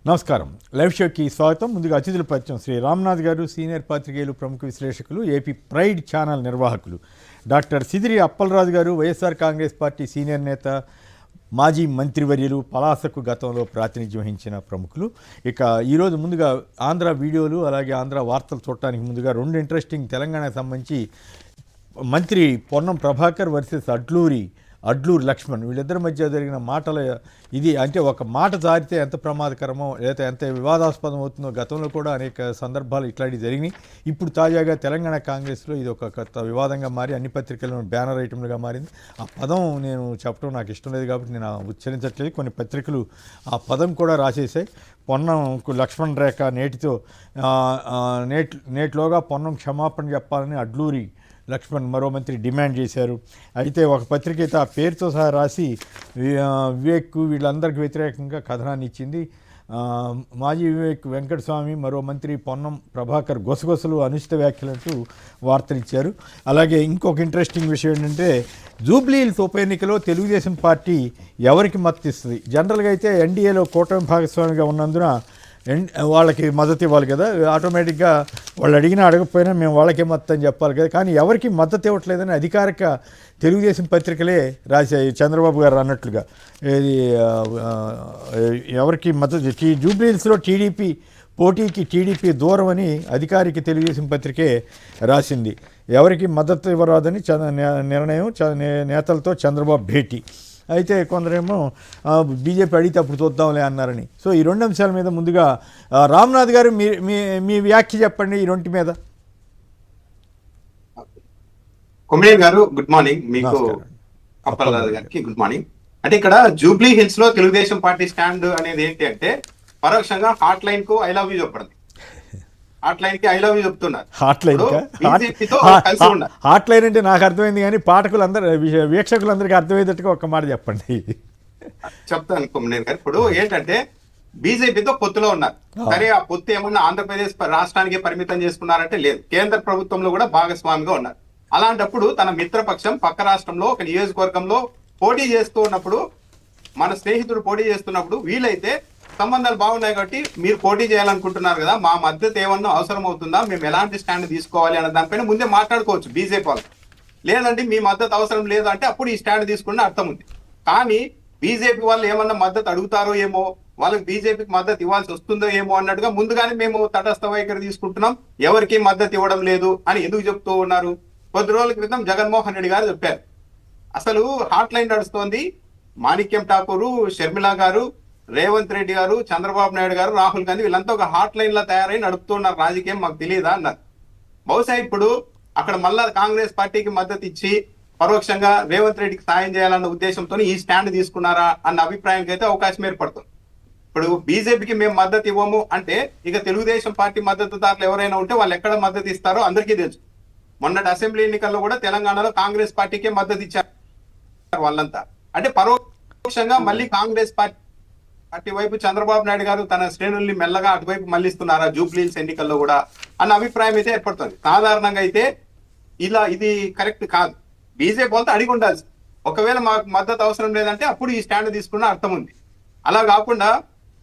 నమస్కారం. లైవ్ షోకి స్వాగతం. ముందుగా అతిథుల పరిచయం. శ్రీ రామ్నాథ్ గారు, సీనియర్ పాత్రికేయులు, ప్రముఖ విశ్లేషకులు, ఏపీ ప్రైడ్ ఛానల్ నిర్వాహకులు. డాక్టర్ సిదిరి అప్పలరాజు గారు, వైఎస్ఆర్ కాంగ్రెస్ పార్టీ సీనియర్ నేత, మాజీ మంత్రివర్యులు, పలాసకు గతంలో ప్రాతినిధ్యం వహించిన ప్రముఖులు. ఇక ఈరోజు ముందుగా ఆంధ్ర వీడియోలు అలాగే ఆంధ్ర వార్తలు చూడటానికి ముందుగా రెండు ఇంట్రెస్టింగ్ తెలంగాణకు సంబంధించి మంత్రి పొన్నం ప్రభాకర్ వర్సెస్ అడ్లూరి లక్ష్మణ్ వీళ్ళిద్దరి మధ్య జరిగిన మాటల ఇది అంటే ఒక మాట జారితే ఎంత ప్రమాదకరమో లేదా ఎంత వివాదాస్పదం అవుతుందో గతంలో కూడా అనేక సందర్భాలు ఇట్లాంటివి జరిగినాయి. ఇప్పుడు తాజాగా తెలంగాణ కాంగ్రెస్లో ఇది ఒక కొత్త వివాదంగా మారి అన్ని పత్రికల్లో బ్యానర్ ఐటమ్లుగా మారింది. ఆ పదం నేను చెప్పడం నాకు ఇష్టం లేదు కాబట్టి నేను ఉచ్చరించట్లేదు. కొన్ని పత్రికలు ఆ పదం కూడా రాసేసాయి. పొన్నం లక్ష్మణ్ రేఖ నేటిలోగా పొన్నం క్షమాపణ చెప్పాలని అడ్లూరి లక్ష్మణ్ మరో మంత్రి డిమాండ్ చేశారు. అయితే ఒక పత్రిక అయితే ఆ పేరుతో సహా రాసి వివేక్ వీళ్ళందరికీ వ్యతిరేకంగా కథనాన్ని ఇచ్చింది. మాజీ వివేక్ వెంకటస్వామి, మరో మంత్రి పొన్నం ప్రభాకర్ గొసగొసలు అనుచిత వ్యాఖ్యలంటూ వార్తలు ఇచ్చారు. అలాగే ఇంకొక ఇంట్రెస్టింగ్ విషయం ఏంటంటే జూబ్లీహిల్స్ ఉప ఎన్నికలో తెలుగుదేశం పార్టీ ఎవరికి మద్దతు ఇస్తుంది? జనరల్గా అయితే ఎన్డీఏలో కూటమి భాగస్వామిగా ఉన్నందున వాళ్ళకి మద్దతు ఇవ్వాలి కదా, ఆటోమేటిక్గా వాళ్ళు అడిగినా అడగకపోయినా మేము వాళ్ళకే మద్దతు అని చెప్పాలి కదా. కానీ ఎవరికి మద్దతు ఇవ్వట్లేదని అధికారిక తెలుగుదేశం పత్రికలే రాశాయి. చంద్రబాబు గారు అన్నట్లుగా ఇది ఎవరికి మద్దతు జూబ్లీహిల్స్లో టీడీపీ దూరం అని అధికారిక తెలుగుదేశం పత్రికే రాసింది. ఎవరికి మద్దతు ఇవ్వరాదని నిర్ణయం, నేతలతో చంద్రబాబు భేటీ. అయితే కొందరేమో బీజేపీ అడిగితే అప్పుడు చూద్దాంలే అన్నారని. సో ఈ రెండు అంశాల మీద ముందుగా రామ్నాథ్ గారు మీ వ్యాఖ్య చెప్పండి ఈ రెంటి మీద. కొమరేన్ గారు గుడ్ మార్నింగ్. మీకు అప్పలరాజు గారికి గుడ్ మార్నింగ్. అంటే ఇక్కడ జూబ్లీ హిల్స్ లో తెలుగుదేశం పార్టీ స్టాండ్ అనేది ఏంటి అంటే పరోక్షంగా హాట్ లైన్ కు ఐ లవ్ యూ చెప్పడం, హాట్ లైన్ కి ఐ లవ్ యూ చెప్తున్నారు. హాట్ లైన్ అంటే నాకు అర్థమైంది కానీ పాఠకులందరూ వీక్షకులందరికీ అర్థమయ్యేటట్టుగా ఒక్క మాట చెప్పండి. చెప్తాను కొమరేన్ గారు. ఇప్పుడు ఏంటంటే బీజేపీతో పొత్తులో ఉన్నారు, సరే ఆ పొత్తు ఏమన్నా ఆంధ్రప్రదేశ్ రాష్ట్రానికి పరిమితం చేసుకున్నారంటే లేదు, కేంద్ర ప్రభుత్వంలో కూడా భాగస్వామిగా ఉన్నారు. అలాంటప్పుడు తన మిత్రపక్షం పక్క రాష్ట్రంలో ఒక నియోజకవర్గంలో పోటీ చేస్తూ ఉన్నప్పుడు, మన స్నేహితుడు పోటీ చేస్తున్నప్పుడు వీలైతే సంబంధాలు బాగున్నాయి కాబట్టి మీరు పోటీ చేయాలనుకుంటున్నారు కదా, మా మద్దతు ఏమన్నా అవసరం అవుతుందా, మేము ఎలాంటి స్టాండ్ తీసుకోవాలి అన్న దానిపైన ముందే మాట్లాడుకోవచ్చు బీజేపీ వాళ్ళు. లేదండి మీ మద్దతు అవసరం లేదు అంటే అప్పుడు ఈ స్టాండ్ తీసుకున్న అర్థం ఉంది. కానీ బీజేపీ వాళ్ళు ఏమన్నా మద్దతు అడుగుతారో ఏమో, వాళ్ళకి బీజేపీకి మద్దతు ఇవ్వాల్సి వస్తుందో ఏమో అన్నట్టుగా ముందుగానే మేము తటస్థ వైఖరి తీసుకుంటున్నాం, ఎవరికి మద్దతు ఇవ్వడం లేదు అని ఎందుకు చెప్తూ ఉన్నారు? కొద్ది రోజుల క్రితం జగన్మోహన్ రెడ్డి గారు చెప్పారు, అసలు హాట్ లైన్ నడుస్తోంది, మాణిక్యం ఠాకూర్, షర్మిల గారు, రేవంత్ రెడ్డి గారు, చంద్రబాబు నాయుడు గారు, రాహుల్ గాంధీ వీళ్ళంతా ఒక హాట్ లైన్ లా తయారై నడుపుతున్నారు రాజకీయం, మాకు తెలియదా అన్నారు. బహుశా ఇప్పుడు అక్కడ మళ్ళా కాంగ్రెస్ పార్టీకి మద్దతు ఇచ్చి పరోక్షంగా రేవంత్ రెడ్డికి సాయం చేయాలన్న ఉద్దేశంతో ఈ స్టాండ్ తీసుకున్నారా అన్న అభిప్రాయానికి అయితే అవకాశం ఏర్పడుతుంది. ఇప్పుడు బీజేపీకి మేము మద్దతు ఇవ్వము అంటే ఇక తెలుగుదేశం పార్టీ మద్దతుదారులు ఎవరైనా ఉంటే వాళ్ళు ఎక్కడ మద్దతు ఇస్తారో అందరికీ తెలుసు. మొన్నటి అసెంబ్లీ ఎన్నికల్లో కూడా తెలంగాణలో కాంగ్రెస్ పార్టీకే మద్దతు ఇచ్చారు వాళ్ళంతా. అంటే పరోక్షంగా మళ్ళీ కాంగ్రెస్ పార్టీ వైపు చంద్రబాబు నాయుడు గారు తన శ్రేణుల్ని మెల్లగా అటువైపు మళ్ళిస్తున్నారా జూబ్లీహిల్స్ ఎన్నికల్లో కూడా అన్న అభిప్రాయం అయితే ఏర్పడుతుంది. సాధారణంగా అయితే ఇది కరెక్ట్ కాదు. బీజేపీ వాళ్ళతో అడిగి ఉండాల్సి, ఒకవేళ మాకు మద్దతు అవసరం లేదంటే అప్పుడు ఈ స్టాండ్ తీసుకున్న అర్థం ఉంది. అలా కాకుండా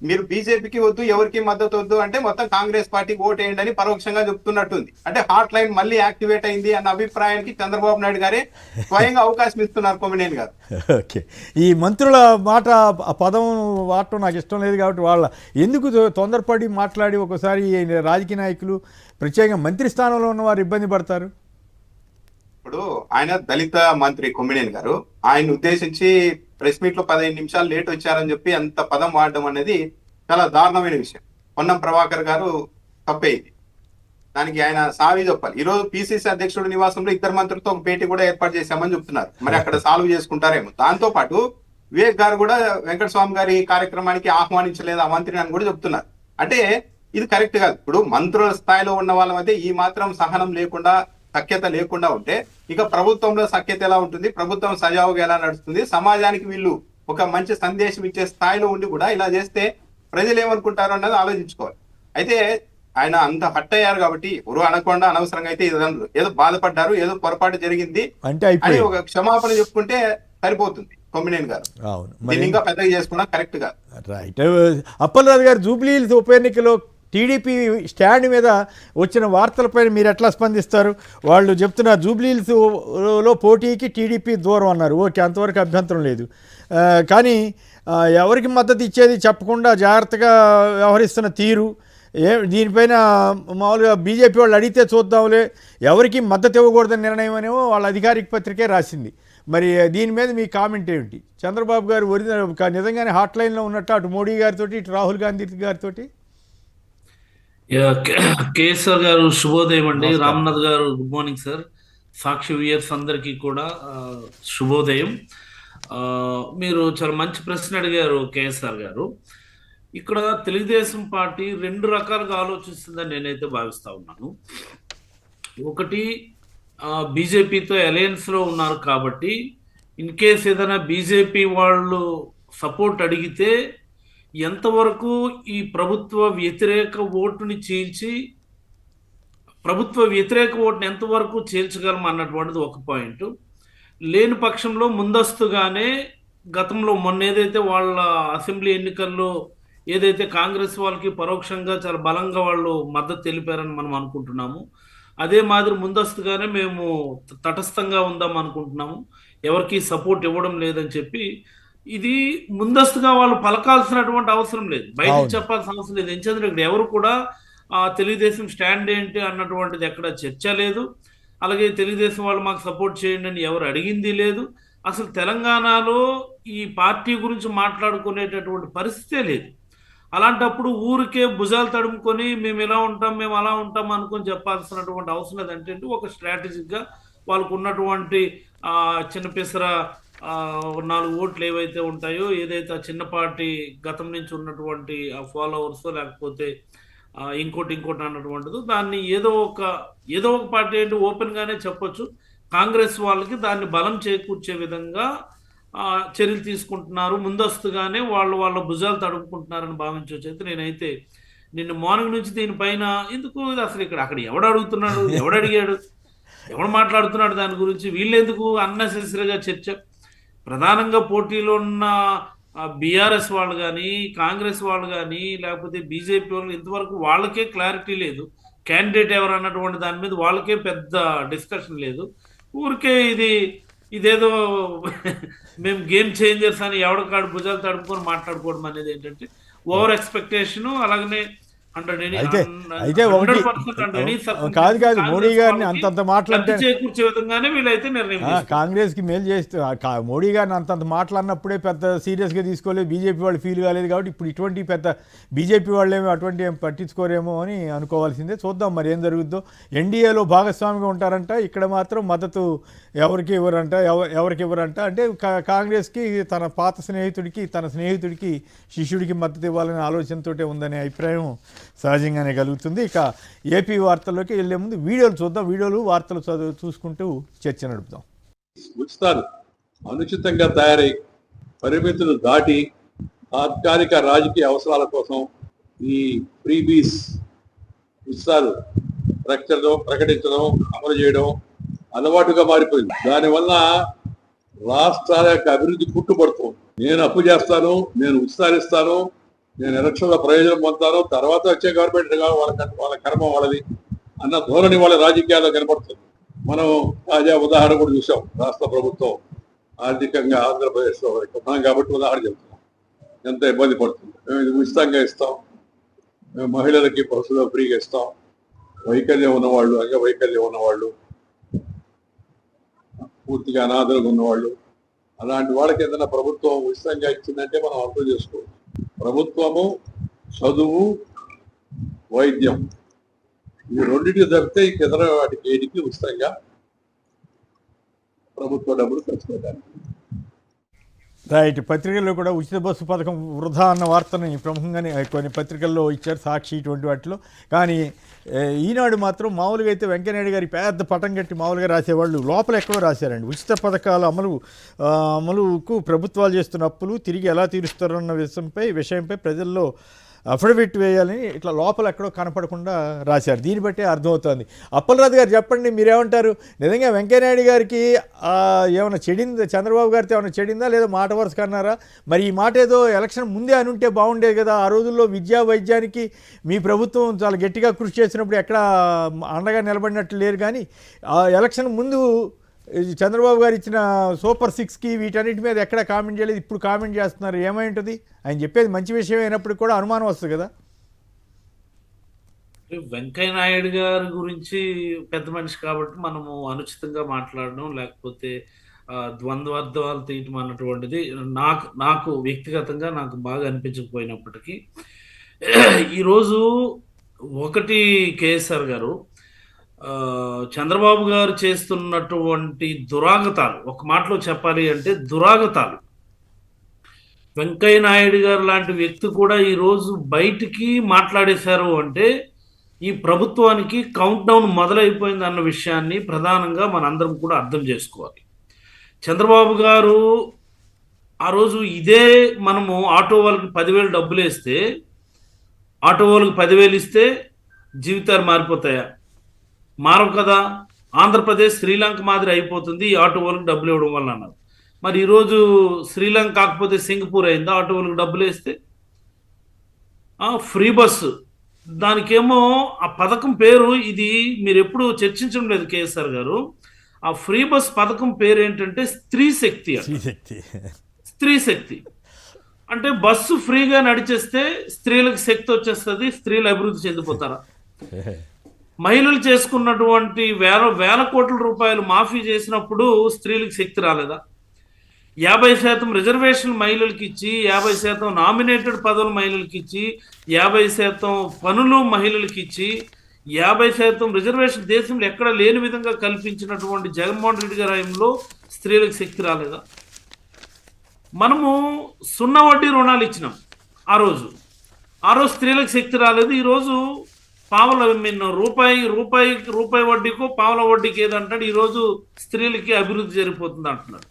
మీరు బీజేపీకి వద్దు, ఎవరికి మద్దతు వద్దు అంటే మొత్తం కాంగ్రెస్ పార్టీకి ఓటేయండి అని పరోక్షంగా చెప్తున్నట్టుంది. అంటే హాట్ లైన్ మళ్ళీ యాక్టివేట్ అయింది అన్న అభిప్రాయానికి చంద్రబాబు నాయుడు గారే స్వయంగా అవకాశం ఇస్తున్నారు కొమ్మినేని గారు. ఓకే, ఈ మంత్రుల మాట ఆ పదం వాడటం నాకు ఇష్టం లేదు కాబట్టి వాళ్ళ ఎందుకు తొందరపడి మాట్లాడి ఒకసారి రాజకీయ నాయకులు ప్రత్యేకంగా మంత్రి స్థానంలో ఉన్న వారు ఇబ్బంది పడతారు. ఇప్పుడు ఆయన దళిత మంత్రి కొమ్మినేని గారు, ఆయన ఉద్దేశించి ప్రెస్ మీట్ లో 15 నిమిషాలు లేట్ వచ్చారని చెప్పి అంత పదం వాడడం అనేది చాలా దారుణమైన విషయం. పొన్నం ప్రభాకర్ గారు తప్పేది, దానికి ఆయన సావి చెప్పాలి. ఈ రోజు పిసిసి అధ్యక్షుడు నివాసంలో ఇద్దరు మంత్రులతో ఒక భేటీ కూడా ఏర్పాటు చేశామని చెప్తున్నారు. మరి అక్కడ సాల్వ్ చేసుకుంటారేమో. దాంతో పాటు వివేక్ గారు కూడా వెంకటస్వామి గారి కార్యక్రమానికి ఆహ్వానించలేదు ఆ మంత్రిని అని కూడా చెప్తున్నారు. అంటే ఇది కరెక్ట్ కాదు. ఇప్పుడు మంత్రుల స్థాయిలో ఉన్న వాళ్ళ మధ్య ఈ మాత్రం సహనం లేకుండా, సఖ్యత లేకుండా ఉంటే ఇక ప్రభుత్వంలో సఖ్యత ఎలా ఉంటుంది, ప్రభుత్వం సజావుగా ఎలా నడుస్తుంది, సమాజానికి వీళ్ళు ఒక మంచి సందేశం ఇచ్చే స్థాయిలో ఉండి కూడా ఇలా చేస్తే ప్రజలు ఏమనుకుంటారు అన్నది ఆలోచించుకోవాలి. అయితే ఆయన అంత హట్ అయ్యారు కాబట్టి ఎవరు అనకుండా అనవసరంగా అయితే ఏదో బాధపడ్డారు, ఏదో పొరపాటు జరిగింది అని ఒక క్షమాపణ చెప్పుకుంటే సరిపోతుంది కొమ్మినేని గారు. దీన్ని ఇంకా పెద్దగా చేసుకున్నా కరెక్ట్ గా రైట్. అప్పలరాజు గారు, జూబ్లీ హిల్స్ ఉప ఎన్నికలో టీడీపీ స్టాండ్ మీద వచ్చిన వార్తలపై మీరు ఎట్లా స్పందిస్తారు? వాళ్ళు చెప్తున్న జూబ్లీ హిల్స్లో పోటీకి టీడీపీ దూరం అన్నారు. ఓకే, అంతవరకు అభ్యంతరం లేదు. కానీ ఎవరికి మద్దతు ఇచ్చేది చెప్పకుండా జాగ్రత్తగా వ్యవహరిస్తున్న తీరు, దీనిపైన మామూలుగా బీజేపీ వాళ్ళు అడిగితే చూద్దాంలే, ఎవరికి మద్దతు ఇవ్వకూడదని నిర్ణయం అనేమో వాళ్ళ అధికారిక పత్రికే రాసింది. మరి దీని మీద మీ కామెంట్ ఏమిటి? చంద్రబాబు గారు నిజంగానే హాట్ లైన్లో ఉన్నట్టు అటు మోడీ గారితో ఇటు రాహుల్ గాంధీ గారితో. కేఎస్ఆర్ గారు శుభోదయం అండి. రామ్నాథ్ గారు గుడ్ మార్నింగ్ సార్. సాక్షి వ్యూయర్స్ అందరికీ కూడా శుభోదయం. మీరు చాలా మంచి ప్రశ్న అడిగారు కేఎస్ఆర్ గారు. ఇక్కడ తెలుగుదేశం పార్టీ రెండు రకాలుగా ఆలోచిస్తుందని నేనైతే భావిస్తా ఉన్నాను. ఒకటి, బీజేపీతో అలయన్స్ లో ఉన్నారు కాబట్టి ఇన్ కేస్ ఏదైనా బీజేపీ వాళ్ళు సపోర్ట్ అడిగితే ఎంతవరకు ఈ ప్రభుత్వ వ్యతిరేక ఓటుని చీల్చి ప్రభుత్వ వ్యతిరేక ఓటుని ఎంతవరకు చీల్చగలం అన్నటువంటిది ఒక పాయింట్. లేని పక్షంలో ముందస్తుగానే గతంలో మొన్న ఏదైతే వాళ్ళ అసెంబ్లీ ఎన్నికల్లో ఏదైతే కాంగ్రెస్ వాళ్ళకి పరోక్షంగా చాలా బలంగా వాళ్ళు మద్దతు తెలిపారని మనం అనుకుంటున్నాము, అదే మాదిరి ముందస్తుగానే మేము తటస్థంగా ఉందాం అనుకుంటున్నాము, ఎవరికి సపోర్ట్ ఇవ్వడం లేదని చెప్పి ఇది ముందస్తుగా వాళ్ళు పలకాల్సినటువంటి అవసరం లేదు, బయటకు చెప్పాల్సిన అవసరం లేదు. ఎందుకంటే ఇక్కడ ఎవరు కూడా తెలుగుదేశం స్టాండ్ ఏంటి అన్నటువంటిది ఎక్కడ చర్చ లేదు. అలాగే తెలుగుదేశం వాళ్ళు మాకు సపోర్ట్ చేయండి అని ఎవరు అడిగింది లేదు. అసలు తెలంగాణలో ఈ పార్టీ గురించి మాట్లాడుకునేటటువంటి పరిస్థితే లేదు. అలాంటప్పుడు ఊరికే భుజాలు తడుముకొని మేము ఇలా ఉంటాం మేము అలా ఉంటాం అనుకొని చెప్పాల్సినటువంటి అవసరం లేదంటే ఒక స్ట్రాటజిక్గా వాళ్ళకు ఉన్నటువంటి చిన్న పిసర 4 ఓట్లు ఏవైతే ఉంటాయో, ఏదైతే ఆ చిన్న పార్టీ గతం నుంచి ఉన్నటువంటి ఫాలోవర్స్ లేకపోతే ఇంకోటి అన్నటువంటిది దాన్ని ఏదో ఒక పార్టీ అంటే ఓపెన్ గానే చెప్పొచ్చు, కాంగ్రెస్ వాళ్ళకి దాన్ని బలం చేకూర్చే విధంగా చర్యలు తీసుకుంటున్నారు, ముందస్తుగానే వాళ్ళ భుజాలు తడుపుకుంటున్నారని భావించవచ్చు. అయితే నేనైతే నిన్న మార్నింగ్ నుంచి దీనిపైన ఎందుకు అసలు అక్కడ ఎవడు అడుగుతున్నాడు, ఎవడు అడిగాడు, ఎవడు మాట్లాడుతున్నాడు దాని గురించి, వీళ్ళెందుకు అన్నెసెసరీగా చర్చ? ప్రధానంగా పోటీలో ఉన్న బీఆర్ఎస్ వాళ్ళు కానీ కాంగ్రెస్ వాళ్ళు కానీ లేకపోతే బీజేపీ వాళ్ళు ఇంతవరకు వాళ్ళకే క్లారిటీ లేదు, క్యాండిడేట్ ఎవరు అన్నటువంటి దాని మీద వాళ్ళకే పెద్ద డిస్కషన్ లేదు. ఊరికే ఇదేదో మేము గేమ్ చేంజర్స్ అని ఎవరికాడు భుజాలు తడుపుకొని మాట్లాడుకోవడం అనేది ఏంటంటే ఓవర్ ఎక్స్పెక్టేషన్. అలాగనే అయితే కాదు మోడీ గారిని అంతంత మాట్లాడితే కాంగ్రెస్ కి మేలు చేస్తూ మోడీ గారిని అంతంత మాట్లాడినప్పుడే పెద్ద సీరియస్ గా తీసుకోలేదు, బీజేపీ వాళ్ళు ఫీల్ కాలేదు. కాబట్టి ఇప్పుడు ఇటువంటి పెద్ద బీజేపీ వాళ్ళేమో అటువంటి ఏం పట్టించుకోరేమో అని అనుకోవాల్సిందే. చూద్దాం మరి ఏం జరుగుద్దో. ఎన్డీఏలో భాగస్వామిగా ఉంటారంట, ఇక్కడ మాత్రం మద్దతు ఎవరికి ఇవ్వరంట. అంటే కాంగ్రెస్కి తన పాత స్నేహితుడికి తన స్నేహితుడికి శిష్యుడికి మద్దతు ఇవ్వాలనే ఆలోచనతో ఉందనే అభిప్రాయం సహజంగానే కలుగుతుంది. ఇక ఏపీ వార్తల్లోకి వెళ్లే ముందు వీడియోలు చూద్దాం. వార్తలు చూసుకుంటూ చర్చ నడుపుదాం. ఉచితాలు అనుచితంగా తయారై పరిమితులు దాటి తాత్కాలిక రాజకీయ అవసరాల కోసం ఈ ఫ్రీబీస్ ఉచితాలు ప్రకటించడం అమలు చేయడం అలవాటుగా మారిపోయింది. దానివల్ల రాష్ట్రాల యొక్క అభివృద్ధి పుట్టుపడుతుంది. నేను అప్పు చేస్తాను, నేను ఉచితాలు ఇస్తాను, నేను ఎలక్షన్ల ప్రయోజనం పొందుతాను, తర్వాత వచ్చే గవర్నమెంట్ వాళ్ళ కర్మ వాళ్ళది అన్న ధోరణి వాళ్ళ రాజకీయాల్లో కనపడుతుంది. మనం తాజా ఉదాహరణ కూడా చూసాం. రాష్ట్ర ప్రభుత్వం ఆర్థికంగా ఆంధ్రప్రదేశ్లో ఉన్నాం కాబట్టి ఉదాహరణ చెప్తున్నాం, ఎంత ఇబ్బంది పడుతుంది. మేము ఇది ఉచితంగా ఇస్తాం, మేము మహిళలకి బస్సులో ఫ్రీగా ఇస్తాం, వైకల్యం ఉన్నవాళ్ళు అంగవైకల్యం ఉన్నవాళ్ళు పూర్తిగా అనాథలుగా ఉన్నవాళ్ళు అలాంటి వాళ్ళకి ఏదైనా ప్రభుత్వం ఉచితంగా ఇచ్చిందంటే మనం అర్థం చేసుకోవచ్చు. ప్రభుత్వము, చదువు, వైద్యం ఈ రెండింటికి తప్పితే ఇంకెదర వాటికి ఏడికి ఉచితంగా ప్రభుత్వ డబ్బులు ఖర్చు పెట్టాలి. రైట్. పత్రికల్లో కూడా ఉచిత బస్సు పథకం వృధా అన్న వార్తని ప్రముఖంగానే కొన్ని పత్రికల్లో ఇచ్చారు, సాక్షి ఇటువంటి వాటిలో. కానీ ఈనాడు మాత్రం మామూలుగా అయితే వెంకయ్యనాయుడు గారి పెద్ద పటం కట్టి మామూలుగా రాసేవాళ్ళు లోపల ఎక్కడో రాశారండి. ఉచిత పథకాల అమలుకు ప్రభుత్వాలు చేస్తున్న అప్పులు తిరిగి ఎలా తీరుస్తారన్న విషయంపై ప్రజల్లో అఫిడవిట్ వేయాలని ఇట్లా లోపల ఎక్కడో కనపడకుండా రాశారు. దీన్ని బట్టే అర్థమవుతోంది. అప్పలరాజు గారు చెప్పండి, మీరేమంటారు? నిజంగా వెంకయ్యనాయుడు గారికి ఏమైనా చెడిందా, చంద్రబాబు గారితో ఏమైనా చెడిందా లేదా మాట వరుస అన్నారా? మరి ఈ మాట ఏదో ఎలక్షన్ ముందే అనుంటే బాగుండేది కదా. ఆ రోజుల్లో విద్యా వైద్యానికి మీ ప్రభుత్వం చాలా గట్టిగా కృషి చేసినప్పుడు ఎక్కడ అండగా నిలబడినట్లు లేరు. కానీ ఆ ఎలక్షన్ ముందు చంద్రబాబు గారు ఇచ్చిన సూపర్ 6కి వీటన్నిటి మీద ఎక్కడ కామెంట్ చేయలేదు, ఇప్పుడు కామెంట్ చేస్తున్నారు. ఏమై ఉంటుంది? ఆయన చెప్పేది మంచి విషయం అయినప్పటికీ కూడా అనుమానం వస్తుంది కదా. వెంకయ్య నాయుడు గారి గురించి పెద్ద మనిషి కాబట్టి మనము అనుచితంగా మాట్లాడడం, లేకపోతే ద్వంద్వార్థాలు తీయటం అన్నటువంటిది నాకు వ్యక్తిగతంగా నాకు బాగా అనిపించకపోయినప్పటికీ, ఈరోజు ఒకటి కేఎస్ఆర్ గారు చంద్రబాబు గారు చేస్తున్నటువంటి దురాగతాలు, ఒక మాటలో చెప్పాలి అంటే దురాగతాలు. వెంకయ్య నాయుడు గారు లాంటి వ్యక్తి కూడా ఈరోజు బయటికి మాట్లాడేశారు అంటే ఈ ప్రభుత్వానికి కౌంట్ డౌన్ మొదలైపోయింది అన్న విషయాన్ని ప్రధానంగా మనందరం కూడా అర్థం చేసుకోవాలి. చంద్రబాబు గారు ఆ రోజు ఇదే మనము ఆటో వాళ్ళకి 10,000 డబ్బులు వేస్తే, ఆటో వాళ్ళకి 10,000 ఇస్తే జీవితాలు మారిపోతాయా? మారవు కదా. ఆంధ్రప్రదేశ్ శ్రీలంక మాదిరి అయిపోతుంది ఈ ఆటో వాళ్ళకి డబ్బులు ఇవ్వడం వల్ల అన్నారు. మరి ఈరోజు శ్రీలంక కాకపోతే సింగపూర్ అయిందా ఆటో వాళ్ళకి డబ్బులు వేస్తే? ఫ్రీ బస్సు, దానికేమో ఆ పథకం పేరు, ఇది మీరు ఎప్పుడు చర్చించడం లేదు కేఎస్ఆర్ గారు. ఆ ఫ్రీ బస్ పథకం పేరు ఏంటంటే స్త్రీ శక్తి. స్త్రీ శక్తి అంటే బస్సు ఫ్రీగా నడిచేస్తే స్త్రీలకు శక్తి వచ్చేస్తుంది, స్త్రీలు అభివృద్ధి చెందిపోతారా? మహిళలు చేసుకున్నటువంటి వేల కోట్ల రూపాయలు మాఫీ చేసినప్పుడు స్త్రీలకు శక్తి రాలేదా? 50% రిజర్వేషన్ మహిళలకు ఇచ్చి, 50% నామినేటెడ్ పదవులు మహిళలకు ఇచ్చి, 50% పనులు మహిళలకు ఇచ్చి, 50% రిజర్వేషన్ దేశంలో ఎక్కడ లేని విధంగా కల్పించినటువంటి జగన్మోహన్ రెడ్డి గారి హయాంలో స్త్రీలకు శక్తి రాలేదా? మనము 0 వడ్డీ రుణాలు ఇచ్చినాం ఆ రోజు స్త్రీలకు శక్తి రాలేదు. ఈరోజు రూపాయి వడ్డీకో పావుల వడ్డీకి ఏదంటాడు, ఈరోజు స్త్రీలకి అభివృద్ధి జరిగిపోతుంది అంటున్నాడు.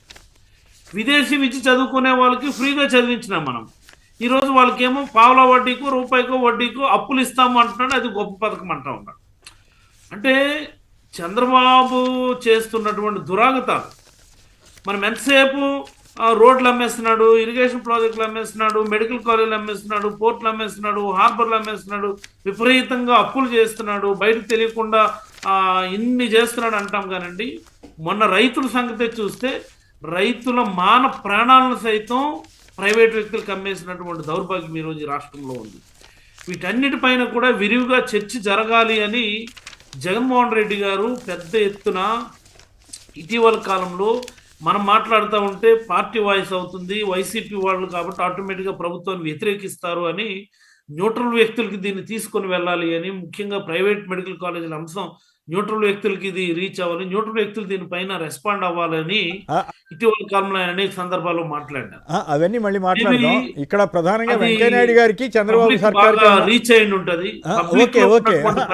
విదేశీ విద్య చదువుకునే వాళ్ళకి ఫ్రీగా చదివించినాం మనం. ఈరోజు వాళ్ళకేమో పావుల వడ్డీకో రూపాయికో వడ్డీకో అప్పులు ఇస్తాము అంటున్నాడు, అది గొప్ప పథకం అంటా ఉన్నాడు. అంటే చంద్రబాబు చేస్తున్నటువంటి దురాగతాలు. మనం ఎంతసేపు రోడ్లు అమ్మేస్తున్నాడు, ఇరిగేషన్ ప్రాజెక్టులు అమ్మేస్తున్నాడు, మెడికల్ కాలేజీలు అమ్మేస్తున్నాడు, పోర్టులు అమ్మేస్తున్నాడు, హార్బర్లు అమ్మేస్తున్నాడు, విపరీతంగా అప్పులు చేస్తున్నాడు, బయటకు తెలియకుండా ఇన్ని చేస్తున్నాడు అంటాం. కానండి, మొన్న రైతుల సంగతి చూస్తే రైతుల మాన ప్రాణాలను సైతం ప్రైవేట్ వ్యక్తులకు అమ్మేసినటువంటి దౌర్భాగ్యం ఈరోజు ఈ రాష్ట్రంలో ఉంది. వీటన్నిటిపైన కూడా విరివిగా చర్చ జరగాలి అని జగన్మోహన్ రెడ్డి గారు పెద్ద ఎత్తున ఇటీవల కాలంలో మనం మాట్లాడుతూ ఉంటే పార్టీ వాయిస్ అవుతుంది, వైసీపీ వాళ్ళు కాబట్టి ఆటోమేటిక్గా ప్రభుత్వాన్ని వ్యతిరేకిస్తారు అని న్యూట్రల్ వ్యక్తులకి దీన్ని తీసుకొని వెళ్ళాలి అని, ముఖ్యంగా ప్రైవేట్ మెడికల్ కాలేజీల అంశం న్యూట్రల్ వ్యక్తులకి ఇది రీచ్ అవ్వాలి, న్యూట్రల్ వ్యక్తులు దీనిపైన రెస్పాండ్ అవ్వాలని ఇటీవల కాలంలో ఆయన అనేక సందర్భాల్లో మాట్లాడినారు. అవన్నీ మళ్ళీ మాట్లాడదాం. ఇక్కడ ప్రధానంగా వెంకయ్యనాయుడు గారికి చంద్రబాబు సర్కార్ రీచ్ అయి ఉంటది. ఓకే,